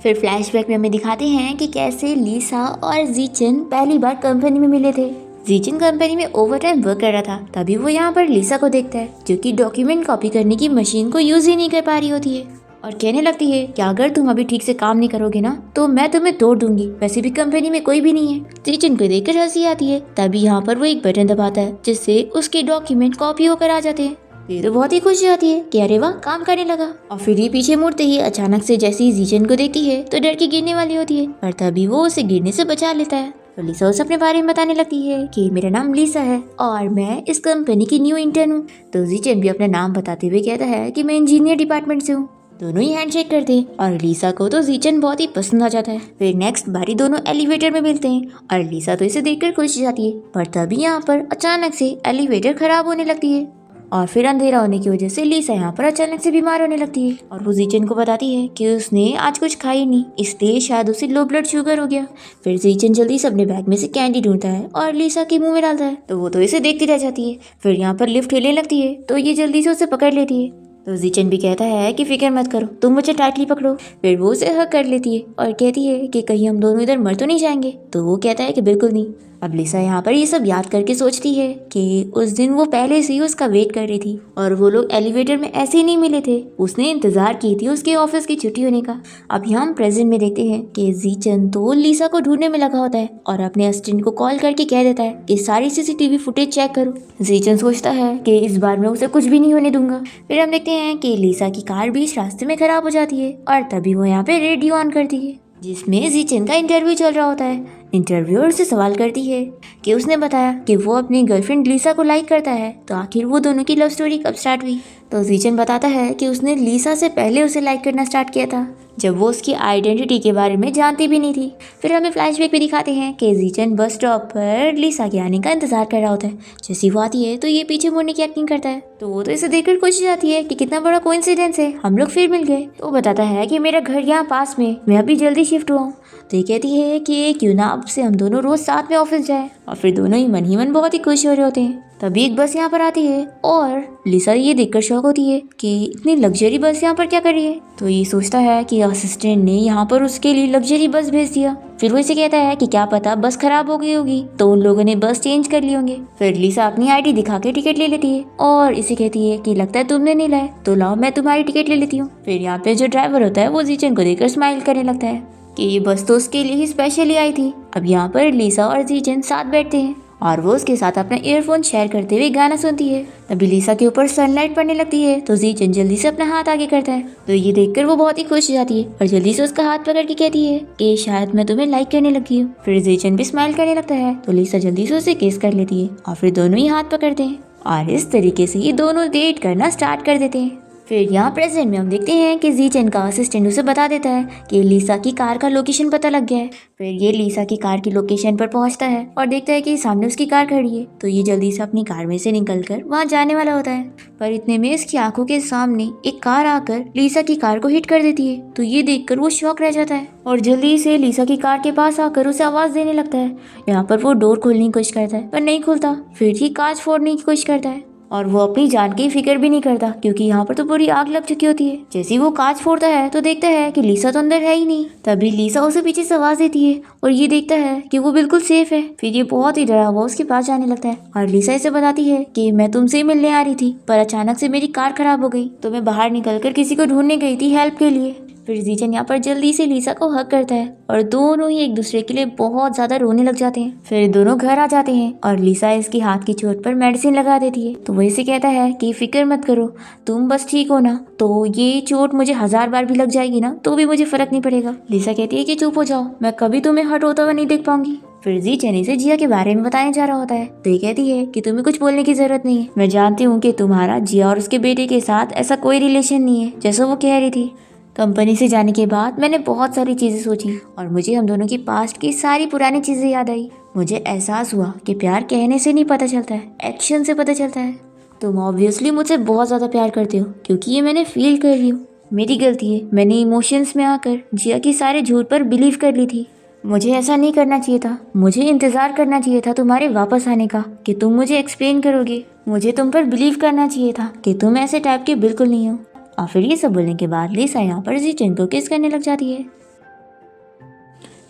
फिर फ्लैशबैक में हमें दिखाते हैं कि कैसे लिसा और जीचन पहली बार कंपनी में मिले थे। जीचन कंपनी में ओवरटाइम वर्क कर रहा था, तभी वो यहाँ पर लिसा को देखता है जो कि डॉक्यूमेंट कॉपी करने की मशीन को यूज ही नहीं कर पा रही होती है, और कहने लगती है कि अगर तुम अभी ठीक से काम नहीं करोगे ना तो मैं तुम्हें तोड़ दूंगी, वैसे भी कंपनी में कोई भी नहीं है। जीचन को देखकर हंसी आती है। तभी यहाँ पर वो एक बटन दबाता है जिससे उसके डॉक्यूमेंट कॉपी होकर आ जाते हैं। ये तो बहुत ही खुशी आती है कि अरे वाह काम करने लगा। और फिर ये पीछे मुड़ते ही अचानक से जैसे ही जीचन को देखती है तो डर के गिरने वाली होती है, पर तभी वो उसे गिरने से बचा लेता है। तो लिसा उसे अपने बारे में बताने लगती है कि मेरा नाम लिसा है और मैं इस कंपनी की न्यू इंटर्न हूँ। तो जीचन भी अपना नाम बताते हुए कहता है कि मैं इंजीनियर डिपार्टमेंट से हूँ। दोनों ही हैंडशेक करते हैं और लिसा को तो जीचन बहुत ही पसंद आ जाता है। फिर नेक्स्ट बारी दोनों एलिवेटर में मिलते हैं और लिसा तो इसे देखकर खुश हो जाती है, पर तभी यहाँ पर अचानक से एलिवेटर खराब होने लगती है और फिर अंधेरा होने की वजह से लिसा यहाँ पर अचानक से बीमार होने लगती है और वो जीचन को बताती है कि उसने आज कुछ खाई नहीं, इसलिए शायद उसे लो ब्लड शुगर हो गया। फिर जीचन जल्दी से अपने बैग में से कैंडी ढूंढता है और लिसा के मुंह में डालता है, तो वो तो इसे देखती रह जाती है। फिर यहाँ पर लिफ्ट हिलने लगती है तो ये जल्दी से उसे पकड़ लेती है। तो जीचन भी कहता है कि फिक्र मत करो, तुम मुझे टाइटली पकड़ो। फिर वो उसे हक कर लेती है और कहती है कि कहीं हम दोनों इधर मर तो नहीं जाएंगे। तो वो कहता है कि बिल्कुल नहीं। अब लिसा यहाँ पर ये सब याद करके सोचती है कि उस दिन वो पहले से ही उसका वेट कर रही थी और वो लोग एलिवेटर में ऐसे ही नहीं मिले थे, उसने इंतजार की थी उसके ऑफिस की छुट्टी होने का। अब यहाँ हम प्रेजेंट में देखते हैं कि जीचन तो लिसा को ढूंढने में लगा होता है और अपने असिस्टेंट को कॉल करके कह देता है कि सारी सीसीटीवी फुटेज चेक करो। जीचन सोचता है कि इस बार मैं उसे कुछ भी नहीं होने दूंगा। फिर हम देखते हैं कि लिसा की कार बीच रास्ते में खराब हो जाती है और तभी वो यहाँ पे रेडियो ऑन करती है जिसमें जीचन का इंटरव्यू चल रहा होता है। इंटरव्यूअर से सवाल करती है कि उसने बताया कि वो अपनी गर्लफ्रेंड लिसा को लाइक करता है, तो आखिर वो दोनों की लव स्टोरी कब स्टार्ट हुई। तो जीचन बताता है कि उसने लिसा से पहले उसे लाइक करना स्टार्ट किया था, जब वो उसकी आइडेंटिटी के बारे में जानती भी नहीं थी। फिर हमें फ्लैशबैक भी दिखाते हैं कि जीचन बस स्टॉप पर लिसा के आने का इंतजार कर रहा होता है। जैसे वो आती है तो ये पीछे मुड़ने की एक्टिंग करता है, तो वो तो इसे देखकर खुश हो जाती है कि कितना बड़ा कोइंसिडेंस है, हम लोग फिर मिल गए। तो बताता है कि मेरा घर यहाँ पास में, मैं अभी जल्दी शिफ्ट हुआ हूँ। तो ये कहती है कि क्यों ना अब से हम दोनों रोज साथ में ऑफिस जाए। और फिर दोनों ही मन बहुत ही खुश हो रहे होते हैं। तभी एक बस यहाँ पर आती है और लिसा ये देखकर शॉक होती है कि इतनी लग्जरी बस यहाँ पर क्या कर रही है। तो ये सोचता है कि असिस्टेंट ने यहाँ पर उसके लिए लग्जरी बस भेज दिया। फिर वो इसे कहता है कि क्या पता बस खराब हो गई होगी, तो उन लोगों ने बस चेंज कर ली होंगे। फिर लिसा अपनी आईडी दिखा के टिकट ले लेती है और इसे कहती है कि लगता है तुमने नहीं लाया, तो लाओ मैं तुम्हारी टिकट ले लेती हूँ। फिर यहाँ पे जो ड्राइवर होता है वो जीचन को देखकर स्माइल करने लगता है कि ये बस तो उसके लिए ही स्पेशली आई थी। अब यहाँ पर लिसा और जीचन साथ बैठते हैं और वो उसके साथ अपना ईयरफोन शेयर करते हुए गाना सुनती है। तभी लिसा के ऊपर सनलाइट पड़ने लगती है तो जीचन जल्दी से अपना हाथ आगे करता है। तो ये देखकर वो बहुत ही खुश हो जाती है और जल्दी से उसका हाथ पकड़ के कहती है कि शायद मैं तुम्हें लाइक करने लगी हूँ। फिर जीचन भी स्माइल करने लगता है तो लिसा जल्दी से उसे किस कर लेती है और फिर दोनों ही हाथ पकड़ते हैं और इस तरीके से ये दोनों डेट करना स्टार्ट कर देते हैं। फिर यहाँ प्रेजेंट में हम देखते हैं कि जीचन का असिस्टेंट उसे बता देता है कि लिसा की कार का लोकेशन पता लग गया है। फिर ये लिसा की कार की लोकेशन पर पहुंचता है और देखता है कि सामने उसकी कार खड़ी है। तो ये जल्दी से अपनी कार में से निकलकर वहां जाने वाला होता है, पर इतने में इसकी आंखों के सामने एक कार आकर लिसा की कार को हिट कर देती है। तो ये देखकर वो शॉक रह जाता है और जल्दी से लिसा की कार के पास आकर उसे आवाज देने लगता है। यहाँ पर वो डोर खोलने की कोशिश करता है पर नहीं खुलता। फिर ये कांच फोड़ने की कोशिश करता है और वो अपनी जान की फिक्र भी नहीं करता क्योंकि यहाँ पर तो पूरी आग लग चुकी होती है। जैसे ही वो कांच फोड़ता है तो देखता है कि लिसा तो अंदर है ही नहीं। तभी लिसा उसे पीछे से आवाज देती है और ये देखता है कि वो बिल्कुल सेफ है। फिर ये बहुत ही डरा हुआ उसके पास जाने लगता है और लिसा इसे बताती है कि मैं तुमसे ही मिलने आ रही थी पर अचानक से मेरी कार खराब हो गई, तो मैं बाहर निकलकर किसी को ढूंढने गई थी हेल्प के लिए। फिर जीचन यहाँ पर जल्दी से लिसा को हक करता है और दोनों ही एक दूसरे के लिए बहुत ज्यादा रोने लग जाते हैं। फिर दोनों घर आ जाते हैं और लिसा इसकी हाथ की चोट पर मेडिसिन लगा देती है। तो वो इसे कहता है कि फिक्र मत करो, तुम बस ठीक हो ना, तो ये चोट मुझे 1000 बार भी लग जाएगी ना तो भी मुझे फर्क नहीं पड़ेगा। लिसा कहती है कि चुप हो जाओ, मैं कभी तुम्हें हर्ट होता हुआ नहीं देख पाऊंगी। फिर जीचन इसे जिया के बारे में बताने जा रहा होता है तो ये कहती है कि तुम्हें कुछ बोलने की जरूरत नहीं है, मैं जानती हूँ कि तुम्हारा जिया और उसके बेटे के साथ ऐसा कोई रिलेशन नहीं है जैसा वो कह रही थी। कंपनी से जाने के बाद मैंने बहुत सारी चीजें सोची और मुझे हम दोनों की पास्ट की सारी पुरानी चीजें याद आई। मुझे एहसास हुआ कि प्यार कहने से नहीं पता चलता है, एक्शन से पता चलता है। तुम ऑब्वियसली मुझसे बहुत ज्यादा प्यार करते हो क्योंकि ये मैंने फील कर रही हूँ। मेरी गलती है, मैंने इमोशंस में आकर जिया की सारे झूठ पर बिलीव कर ली थी। मुझे ऐसा नहीं करना चाहिए था, मुझे इंतजार करना चाहिए था तुम्हारे वापस आने का कि तुम मुझे एक्सप्लेन करोगे। मुझे तुम पर बिलीव करना चाहिए था कि तुम ऐसे टाइप के बिल्कुल नहीं हो। और फिर ये सब बोलने के बाद लिसा यहाँ पर जीचन को किस करने लग जाती है।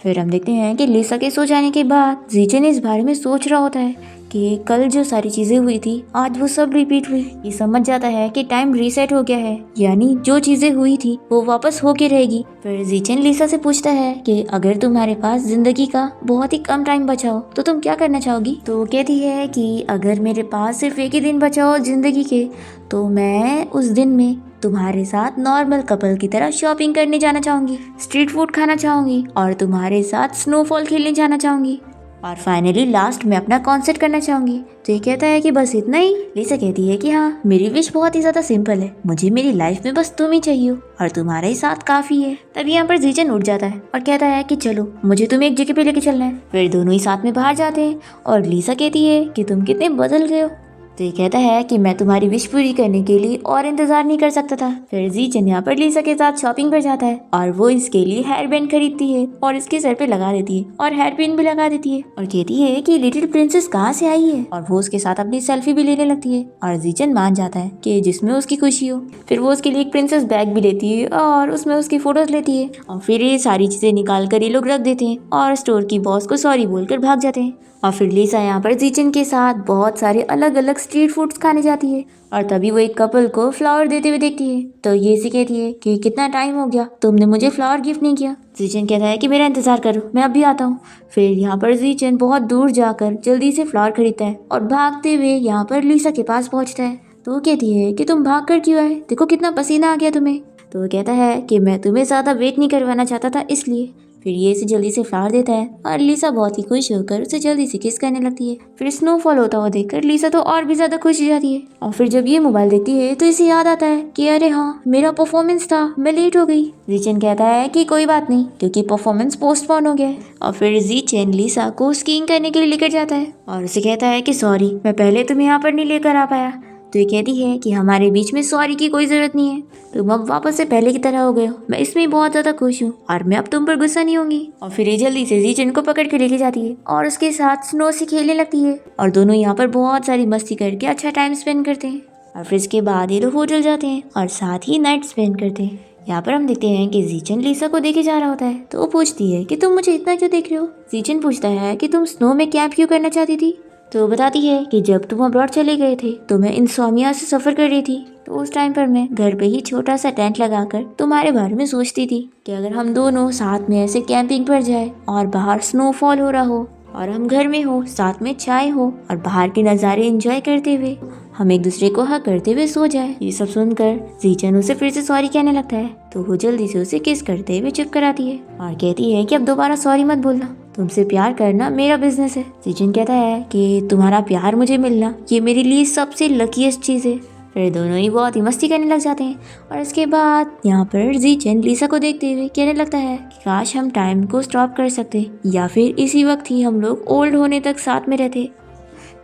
फिर हम देखते हैं कि लिसा के सो जाने के बाद जीचन इस बारे में सोच रहा होता है कि कल जो सारी चीजें हुई थी आज वो सब रिपीट हुई। ये समझ जाता है कि टाइम रीसेट हो गया है, यानी जो चीजें हुई थी वो वापस होके रहेगी। फिर जीचन लिसा से पूछता है कि अगर तुम्हारे पास जिंदगी का बहुत ही कम टाइम बचा हो तो तुम क्या करना चाहोगी। तो वो कहती है कि अगर मेरे पास सिर्फ एक ही दिन बचा हो जिंदगी के तो मैं उस दिन में तुम्हारे साथ नॉर्मल कपल की तरह शॉपिंग करने जाना चाहूंगी, स्ट्रीट फूड खाना चाहूंगी और तुम्हारे साथ स्नोफॉल खेलने जाना चाहूंगी और फाइनली लास्ट में अपना कॉन्सर्ट करना चाहूंगी। तो ये कहता है कि बस इतना ही। लिसा कहती है कि हाँ, मेरी विश बहुत ही ज्यादा सिंपल है, मुझे मेरी लाइफ में बस तुम ही चाहिए और तुम्हारा ही साथ काफी है। तभी यहाँ पर जीचन उठ जाता है और कहता है कि चलो मुझे तुम्हें एक जगह पे लेके चलना है। फिर दोनों ही साथ में बाहर जाते हैं और लिसा कहती है कि तुम कितने बदल गए हो। तो ये कहता है कि मैं तुम्हारी विश पूरी करने के लिए और इंतजार नहीं कर सकता था। फिर जीचन यहाँ पर लिसा के साथ शॉपिंग पर जाता है और वो इसके लिए हेयर बैंड खरीदती है और इसके सर पे लगा देती है और हेयर पिन भी लगा देती है और कहती है कि लिटिल प्रिंसेस कहाँ से आई है और वो उसके साथ अपनी सेल्फी भी लेने लगती है और जीचन मान जाता है कि जिसमें उसकी खुशी हो। फिर वो उसके लिए एक प्रिंसेस बैग भी लेती है और उसमें उसकी फोटोज लेती है और फिर ये सारी चीजें निकाल कर ये लोग रख देते हैं और स्टोर की बॉस को सॉरी बोलकर भाग जाते हैं। और फिर लिसा यहाँ पर जीचन के साथ बहुत सारे अलग अलग स्ट्रीट फूड्स खाने जाती है और तभी वो एक कपल को फ्लावर देते हुए देखती है। तो ये इसे कहती है कि कितना टाइम हो गया, तुमने मुझे फ्लावर गिफ्ट नहीं किया। जीचन कहता है कि मेरा इंतजार करो, मैं अभी आता हूँ। फिर यहाँ पर जीचन बहुत दूर जाकर जल्दी से फ्लावर खरीदता है और भागते हुए यहाँ पर लिसा के पास पहुँचता है। तो वो कहती है कि तुम भाग कर क्यों आए, देखो कितना पसीना आ गया तुम्हें। तो वो कहता है कि मैं तुम्हें ज्यादा वेट नहीं करवाना चाहता था इसलिए। फिर ये इसे जल्दी से फ्लावर देता है और लिसा बहुत ही खुश होकर उसे जल्दी से किस करने लगती है। फिर स्नोफॉल होता हुआ देखकर लिसा तो और भी ज्यादा खुश हो जाती है। और फिर जब ये मोबाइल देखती है तो इसे याद आता है कि अरे हाँ, मेरा परफॉर्मेंस था, मैं लेट हो गई। जीचन कहता है कि कोई बात नहीं, क्योंकि परफॉर्मेंस पोस्टपोन हो गया है। और फिर जीचन लिसा को स्कीइंग करने के लिए लेकर जाता है और उसे कहता है कि सॉरी, मैं पहले तुम्हें यहाँ पर नहीं लेकर आ पाया। तो ये कहती है कि हमारे बीच में सॉरी की कोई जरूरत नहीं है, तुम अब वापस से पहले की तरह हो गए हो, मैं इसमें बहुत ज्यादा खुश हूँ और मैं अब तुम पर गुस्सा नहीं होंगी। और फिर ये जल्दी से जीचन को पकड़ के लेके जाती है और उसके साथ स्नो से खेलने लगती है और दोनों यहाँ पर बहुत सारी मस्ती करके अच्छा टाइम स्पेंड करते हैं। और फिर इसके बाद ये लोग होटल जाते हैं और साथ ही नाइट स्पेंड करते हैं। यहाँ पर हम देखते हैं कि जीचन लिसा को देखे जा रहा होता है तो वो पूछती है कि तुम मुझे इतना क्यों देख रहे हो। जीचन पूछता है कि तुम स्नो में कैंप क्यों करना चाहती थी। तो वो बताती है कि जब तुम अब्रॉड चले गए थे तो मैं इंसोमिया से सफ़र कर रही थी, तो उस टाइम पर मैं घर पे ही छोटा सा टेंट लगाकर तुम्हारे बारे में सोचती थी कि अगर हम दोनों साथ में ऐसे कैंपिंग पर जाए और बाहर स्नोफॉल हो रहा हो और हम घर में हो, साथ में चाय हो और बाहर के नज़ारे एंजॉय करते हुए हम एक दूसरे को हक करते हुए सो जाए। ये सब सुनकर जीचन उसे फिर से सॉरी कहने लगता है तो वो जल्दी से उसे किस करते हुए चुप कराती है और कहती है कि अब दोबारा सॉरी मत बोलना, तुमसे प्यार करना मेरा बिजनेस है। जीचन कहता है कि तुम्हारा प्यार मुझे मिलना ये मेरे लिए सबसे लकीएस्ट चीज़ है। फिर दोनों ही बहुत ही मस्ती करने लग जाते हैं और इसके बाद यहाँ पर जीचन लिसा को देखते हुए कहने लगता है कि काश हम टाइम को स्टॉप कर सकते या फिर इसी वक्त ही हम लोग ओल्ड होने तक साथ में रहते।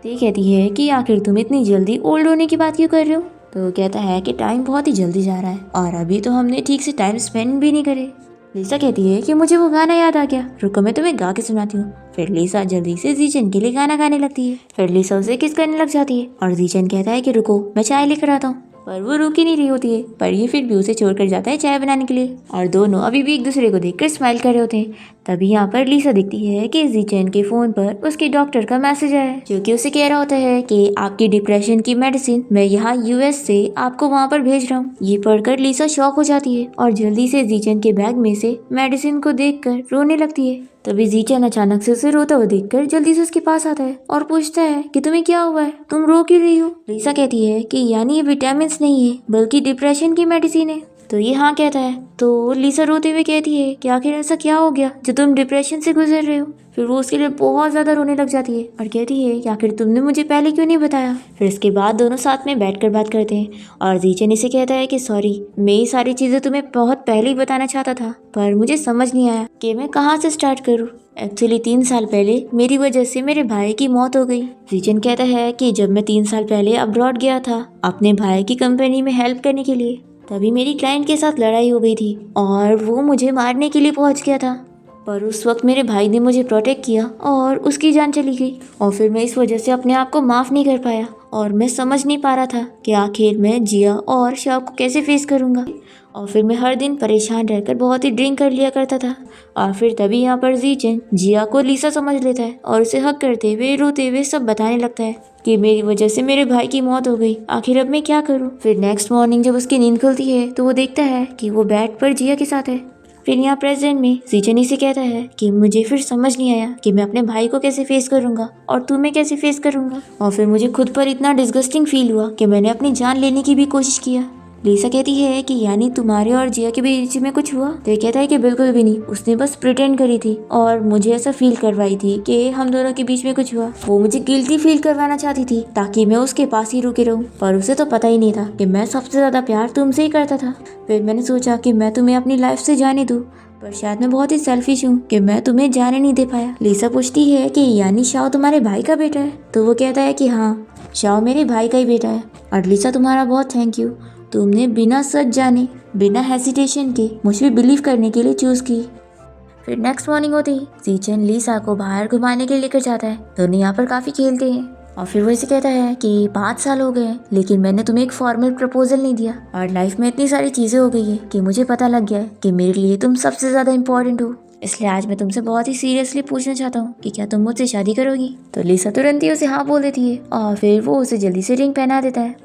तो ये कहती है कि आखिर तुम इतनी जल्दी ओल्ड होने की बात क्यों कर रहे हो। तो वो कहता है कि टाइम बहुत ही जल्दी जा रहा है और अभी तो हमने ठीक से टाइम स्पेंड भी नहीं करे। लिसा कहती है कि मुझे वो गाना याद आ गया, रुको मैं तुम्हें गा के सुनाती हूँ। फिर लिसा जल्दी से जीचन के लिए गाना गाने लगती है। फिर लिसा उसे किस करने लग जाती है और जीचन कहता है कि रुको मैं चाय लेकर आता हूँ, पर वो रुक ही नहीं रही होती है, पर ये फिर भी उसे छोड़कर जाता है चाय बनाने के लिए और दोनों अभी भी एक दूसरे को देखकर स्माइल कर रहे होते हैं। तभी यहाँ पर लिसा दिखती है कि जीचन के फोन पर उसके डॉक्टर का मैसेज आया है जो कि उसे कह रहा होता है कि आपकी डिप्रेशन की मेडिसिन मैं यहाँ यूएस से आपको वहाँ पर भेज रहा हूँ। ये पढ़कर लिसा शॉक हो जाती है और जल्दी से जीचन के बैग में से मेडिसिन को देखकर रोने लगती है। तभी जीचन अचानक से उसे रोता हुआ देखकर जल्दी से उसके पास आता है और पूछता है कि तुम्हें क्या हुआ है, तुम रो क्यों रही हो। लिसा कहती है कि यानी ये विटामिन नहीं है बल्कि डिप्रेशन की मेडिसिन है। तो ये हाँ कहता है तो लिसा रोते हुए कहती है कि आखिर ऐसा क्या हो गया जो तुम डिप्रेशन से गुजर रहे हो। फिर वो उसके लिए बहुत ज़्यादा रोने लग जाती है और कहती है कि आखिर तुमने मुझे पहले क्यों नहीं बताया। फिर इसके बाद दोनों साथ में बैठकर बात करते हैं और जीचन इसे कहता है कि सॉरी, मैं ये सारी चीज़ें तुम्हें बहुत पहले ही बताना चाहता था पर मुझे समझ नहीं आया कि मैं कहाँ से स्टार्ट करूँ। एक्चुअली 3 साल पहले मेरी वजह से मेरे भाई की मौत हो गई। जीचन कहता है कि जब मैं 3 साल पहले अब्रॉड गया था अपने भाई की कंपनी में हेल्प करने के लिए, तभी मेरी क्लाइंट के साथ लड़ाई हो गई थी और वो मुझे मारने के लिए पहुंच गया था, पर उस वक्त मेरे भाई ने मुझे प्रोटेक्ट किया और उसकी जान चली गई और फिर मैं इस वजह से अपने आप को माफ़ नहीं कर पाया और मैं समझ नहीं पा रहा था कि आखिर मैं जिया और शाह को कैसे फेस करूँगा। और फिर मैं हर दिन परेशान रहकर बहुत ही ड्रिंक कर लिया करता था और फिर तभी यहाँ पर जीचन जिया को लिसा समझ लेता है और उसे हक करते हुए रोते हुए सब बताने लगता है कि मेरी वजह से मेरे भाई की मौत हो गई, आखिर अब मैं क्या करूं। फिर नेक्स्ट मॉर्निंग जब उसकी नींद खुलती है तो वो देखता है कि वो बेड पर जिया के साथ है। फिर यहाँ प्रेजेंट में जीचन से कहता है कि मुझे फिर समझ नहीं आया कि मैं अपने भाई को कैसे फेस करूंगा और तुम्हें कैसे फेस करूंगा। और फिर मुझे खुद पर इतना डिस्गस्टिंग फील हुआ कि मैंने अपनी जान लेने की भी कोशिश किया। लिसा कहती है कि यानी तुम्हारे और जिया के बीच में कुछ हुआ। तो कहता है कि बिल्कुल भी नहीं, उसने बस प्रिटेंड करी थी और मुझे ऐसा फील करवाई थी कि हम दोनों के बीच में कुछ हुआ। वो मुझे गिल्टी फील करवाना चाहती थी ताकि मैं उसके पास ही रुके रहूं, पर उसे तो पता ही नहीं था कि मैं सबसे ज्यादा प्यार तुमसे ही करता था। फिर मैंने सोचा कि मैं तुम्हें अपनी लाइफ से जाने दूं, पर शायद मैं बहुत ही सेल्फिश हूँ कि मैं तुम्हें जाने नहीं दे पाया। लिसा पूछती है कि यानी शाओ तुम्हारे भाई का बेटा है। तो वो कहता है कि हाँ, शाओ मेरे भाई का ही बेटा है। और लिसा तुम्हारा बहुत थैंक यू, तुमने बिना सच जाने बिना हेसिटेशन के मुझ पे बिलीव करने के लिए चूज की। फिर नेक्स्ट मॉर्निंग होती ही जीचन लिसा को बाहर घुमाने के लिए लेकर जाता है। दोनों यहाँ पर काफी खेलते हैं और फिर वो इसे कहता है कि 5 साल हो गए लेकिन मैंने तुम्हें एक फॉर्मल प्रपोजल नहीं दिया और लाइफ में इतनी सारी चीजें हो गई है कि मुझे पता लग गया है कि मेरे लिए तुम सबसे ज्यादा इम्पोर्टेंट हो। इसलिए आज मैं तुमसे बहुत ही सीरियसली पूछना चाहता हूँ कि क्या तुम मुझसे शादी करोगी। तो लिसा तुरंत ही उसे हाँ बोल देती है और फिर वो उसे जल्दी से रिंग पहना देता है।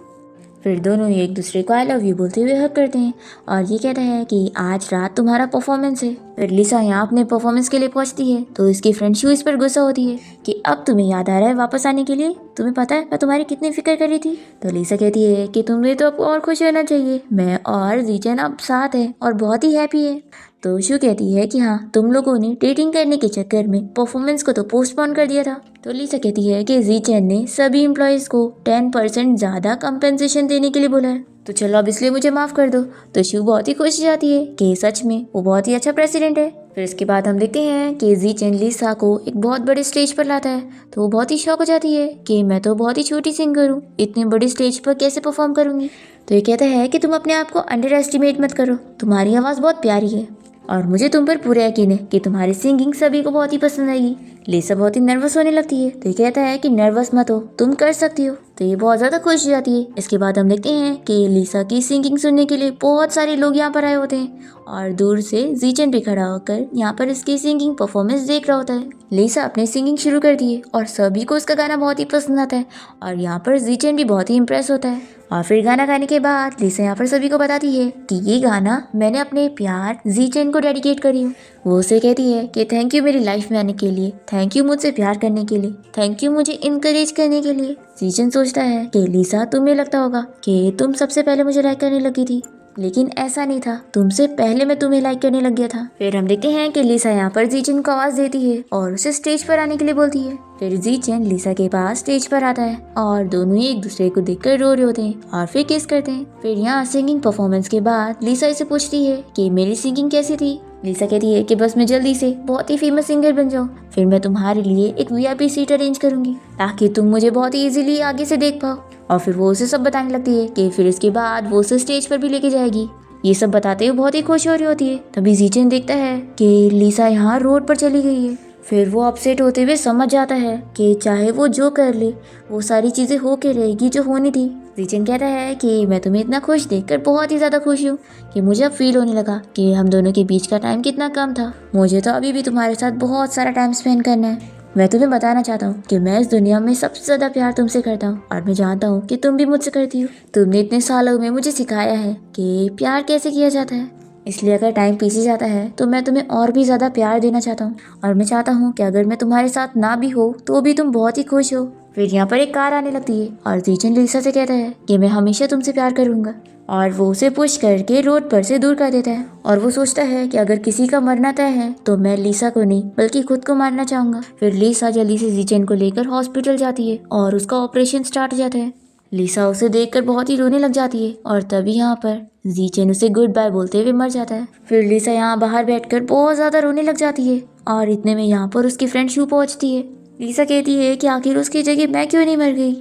फिर दोनों ही एक दूसरे को आई लव यू बोलते हुए हक करते हैं और ये कहता है कि आज रात तुम्हारा परफॉर्मेंस है। फिर लिसा यहाँ अपने परफॉर्मेंस के लिए पहुँचती है तो इसकी फ्रेंड शू इस पर गुस्सा होती है कि अब तुम्हें याद आ रहा है वापस आने के लिए, तुम्हें पता है मैं तुम्हारी कितनी फिक्र कर रही थी। तो लिसा कहती है कि तुम्हें तो अब और खुश रहना चाहिए, मैं और जीचन अब साथ है और बहुत ही हैप्पी है। तो शू कहती है कि हाँ, तुम लोगों ने डेटिंग करने के चक्कर में परफॉर्मेंस को तो पोस्टपोन कर दिया था। तो लिसा कहती है कि जी चैन ने सभी एम्प्लॉयज को 10% ज़्यादा कंपेंसेशन देने के लिए बोला है, तो चलो अब इसलिए मुझे माफ़ कर दो। तो शू बहुत ही खुश हो जाती है कि सच में वो बहुत ही अच्छा प्रेसिडेंट है। फिर इसके बाद हम देखते हैं कि जी चैन लिसा को एक बहुत बड़े स्टेज पर लाता है, तो वो बहुत ही शौक हो जाती है कि मैं तो बहुत ही छोटी सिंगर हूँ, इतने बड़े स्टेज पर कैसे परफॉर्म करूँगी। तो ये कहता है कि तुम अपने आप को अंडर एस्टिमेट मत करो, तुम्हारी आवाज़ बहुत प्यारी है और मुझे तुम पर पूरा यकीन है कि तुम्हारी सिंगिंग सभी को बहुत ही पसंद आएगी। लिसा बहुत ही नर्वस होने लगती है, तो ये कहता है कि नर्वस मत हो, तुम कर सकती हो। तो ये बहुत ज़्यादा खुश हो जाती है। इसके बाद हम देखते हैं कि लिसा की सिंगिंग सुनने के लिए बहुत सारे लोग यहाँ पर आए होते हैं और दूर से जीचन भी खड़ा होकर यहाँ पर इसकी सिंगिंग परफॉर्मेंस देख रहा होता है। लिसा अपनी सिंगिंग शुरू करती है और सभी को उसका गाना बहुत ही पसंद आता है और यहाँ पर जीचन भी बहुत ही इम्प्रेस होता है। और फिर गाना गाने के बाद लिसा यहाँ पर सभी को बताती है कि ये गाना मैंने अपने प्यार जीचन को डेडिकेट करी हूँ। वो उसे कहती है कि थैंक यू मेरी लाइफ में आने के लिए, थैंक यू मुझसे प्यार करने के लिए, थैंक यू मुझे इनकरेज करने के लिए। जीचन सोचता है कि लिसा, तुम्हें लगता होगा कि तुम सबसे पहले मुझे लाइक करने लगी थी, लेकिन ऐसा नहीं था, तुमसे पहले मैं तुम्हें लाइक करने लग गया था। फिर हम देखते हैं कि लिसा यहाँ पर जीचन को आवाज देती है और उसे स्टेज पर आने के लिए बोलती है। फिर जीचन लिसा के पास स्टेज पर आता है और दोनों ही एक दूसरे को देखकर रो रहे होते हैं और फिर किस करते हैं। फिर यहाँ सिंगिंग परफॉर्मेंस के बाद लिसा इसे पूछती है कि मेरी सिंगिंग कैसी थी। लिसा कहती है कि बस मैं जल्दी से बहुत ही फेमस सिंगर बन जाऊँ, फिर मैं तुम्हारे लिए एक VIP सीट अरेंज करूंगी ताकि तुम मुझे बहुत ही इजीली आगे से देख पाओ। और फिर वो उसे सब बताने लगती है कि फिर इसके बाद वो उसे स्टेज पर भी लेके जाएगी। ये सब बताते हुए बहुत ही खुश हो रही होती है। तभी जीचन देखता है कि लिसा यहाँ रोड पर चली गई है। फिर वो अपसेट होते हुए समझ जाता है कि चाहे वो जो कर ले वो सारी चीज़ें हो के रहेगी जो होनी थी। जीचन कहता है कि मैं तुम्हें इतना खुश देखकर बहुत ही ज़्यादा खुश हूँ कि मुझे अब फील होने लगा कि हम दोनों के बीच का टाइम कितना कम था। मुझे तो अभी भी तुम्हारे साथ बहुत सारा टाइम स्पेंड करना है। मैं तुम्हें बताना चाहता हूँ कि मैं इस दुनिया में सबसे ज़्यादा प्यार तुमसे करता हूँ और मैं जानता हूँ कि तुम भी मुझसे करती हो। तुमने इतने सालों में मुझे सिखाया है कि प्यार कैसे किया जाता है, इसलिए अगर टाइम पीछे जाता है तो मैं तुम्हें और भी ज़्यादा प्यार देना चाहता हूँ और मैं चाहता हूँ कि अगर मैं तुम्हारे साथ ना भी हो तो भी तुम बहुत ही खुश हो। फिर यहाँ पर एक कार आने लगती है और जीचन लिसा से कहता है कि मैं हमेशा तुमसे प्यार करूँगा और वो उसे पुश करके रोड पर से दूर कर देता है। और वो सोचता है कि अगर किसी का मरना तय है तो मैं लिसा को नहीं बल्कि खुद को मारना चाहूँगा। फिर लिसा जल्दी से जीचन को लेकर हॉस्पिटल जाती है और उसका ऑपरेशन स्टार्ट हो जाता है। लिसा उसे देखकर बहुत ही रोने लग जाती है और तभी यहाँ पर जीचन उसे गुड बाय बोलते हुए मर जाता है। फिर लिसा यहाँ बाहर बैठकर बहुत ज़्यादा रोने लग जाती है और इतने में यहाँ पर उसकी फ्रेंड शू पहुँचती है। लिसा कहती है कि आखिर उसकी जगह मैं क्यों नहीं मर गई।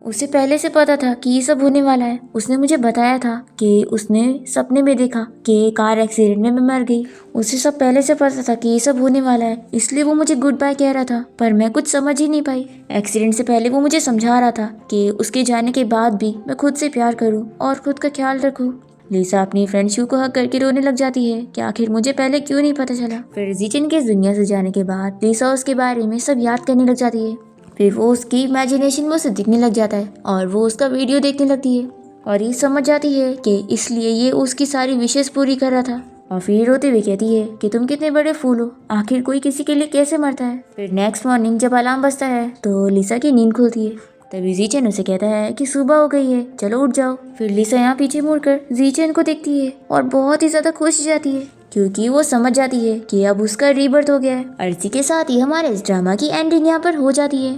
उसे पहले से पता था कि ये सब होने वाला है। उसने मुझे बताया था कि उसने सपने में देखा कि कार एक्सीडेंट में मैं मर गई। उसे सब पहले से पता था कि ये सब होने वाला है, इसलिए वो मुझे गुड बाय कह रहा था, पर मैं कुछ समझ ही नहीं पाई। एक्सीडेंट से पहले वो मुझे समझा रहा था कि उसके जाने के बाद भी मैं खुद से प्यार करूँ और खुद का ख्याल रखूँ। लिसा अपनी फ्रेंड शू को हक करके रोने लग जाती है कि आखिर मुझे पहले क्यों नहीं पता चला। फिर जीचन के इस दुनिया से जाने के बाद लिसा उसके बारे में सब याद करने लग जाती है। फिर वो उसकी इमेजिनेशन में उसे दिखने लग जाता है और वो उसका वीडियो देखने लगती है और ये समझ जाती है कि इसलिए ये उसकी सारी विशेष पूरी कर रहा था। और फिर रोते हुए कहती है कि तुम कितने बड़े फूल हो, आखिर कोई किसी के लिए कैसे मरता है। फिर नेक्स्ट मॉर्निंग जब अलार्म बजता है तो लिसा की नींद खुलती है। तभी जीचन उसे कहता है कि सुबह हो गई है, चलो उठ जाओ। फिर लिसा यहाँ पीछे मुड़कर जीचन को देखती है और बहुत ही ज्यादा खुश हो जाती है क्योंकि वो समझ जाती है कि अब उसका रीबर्थ हो गया है। और इसी के साथ ही हमारे इस ड्रामा की एंडिंग यहाँ पर हो जाती है।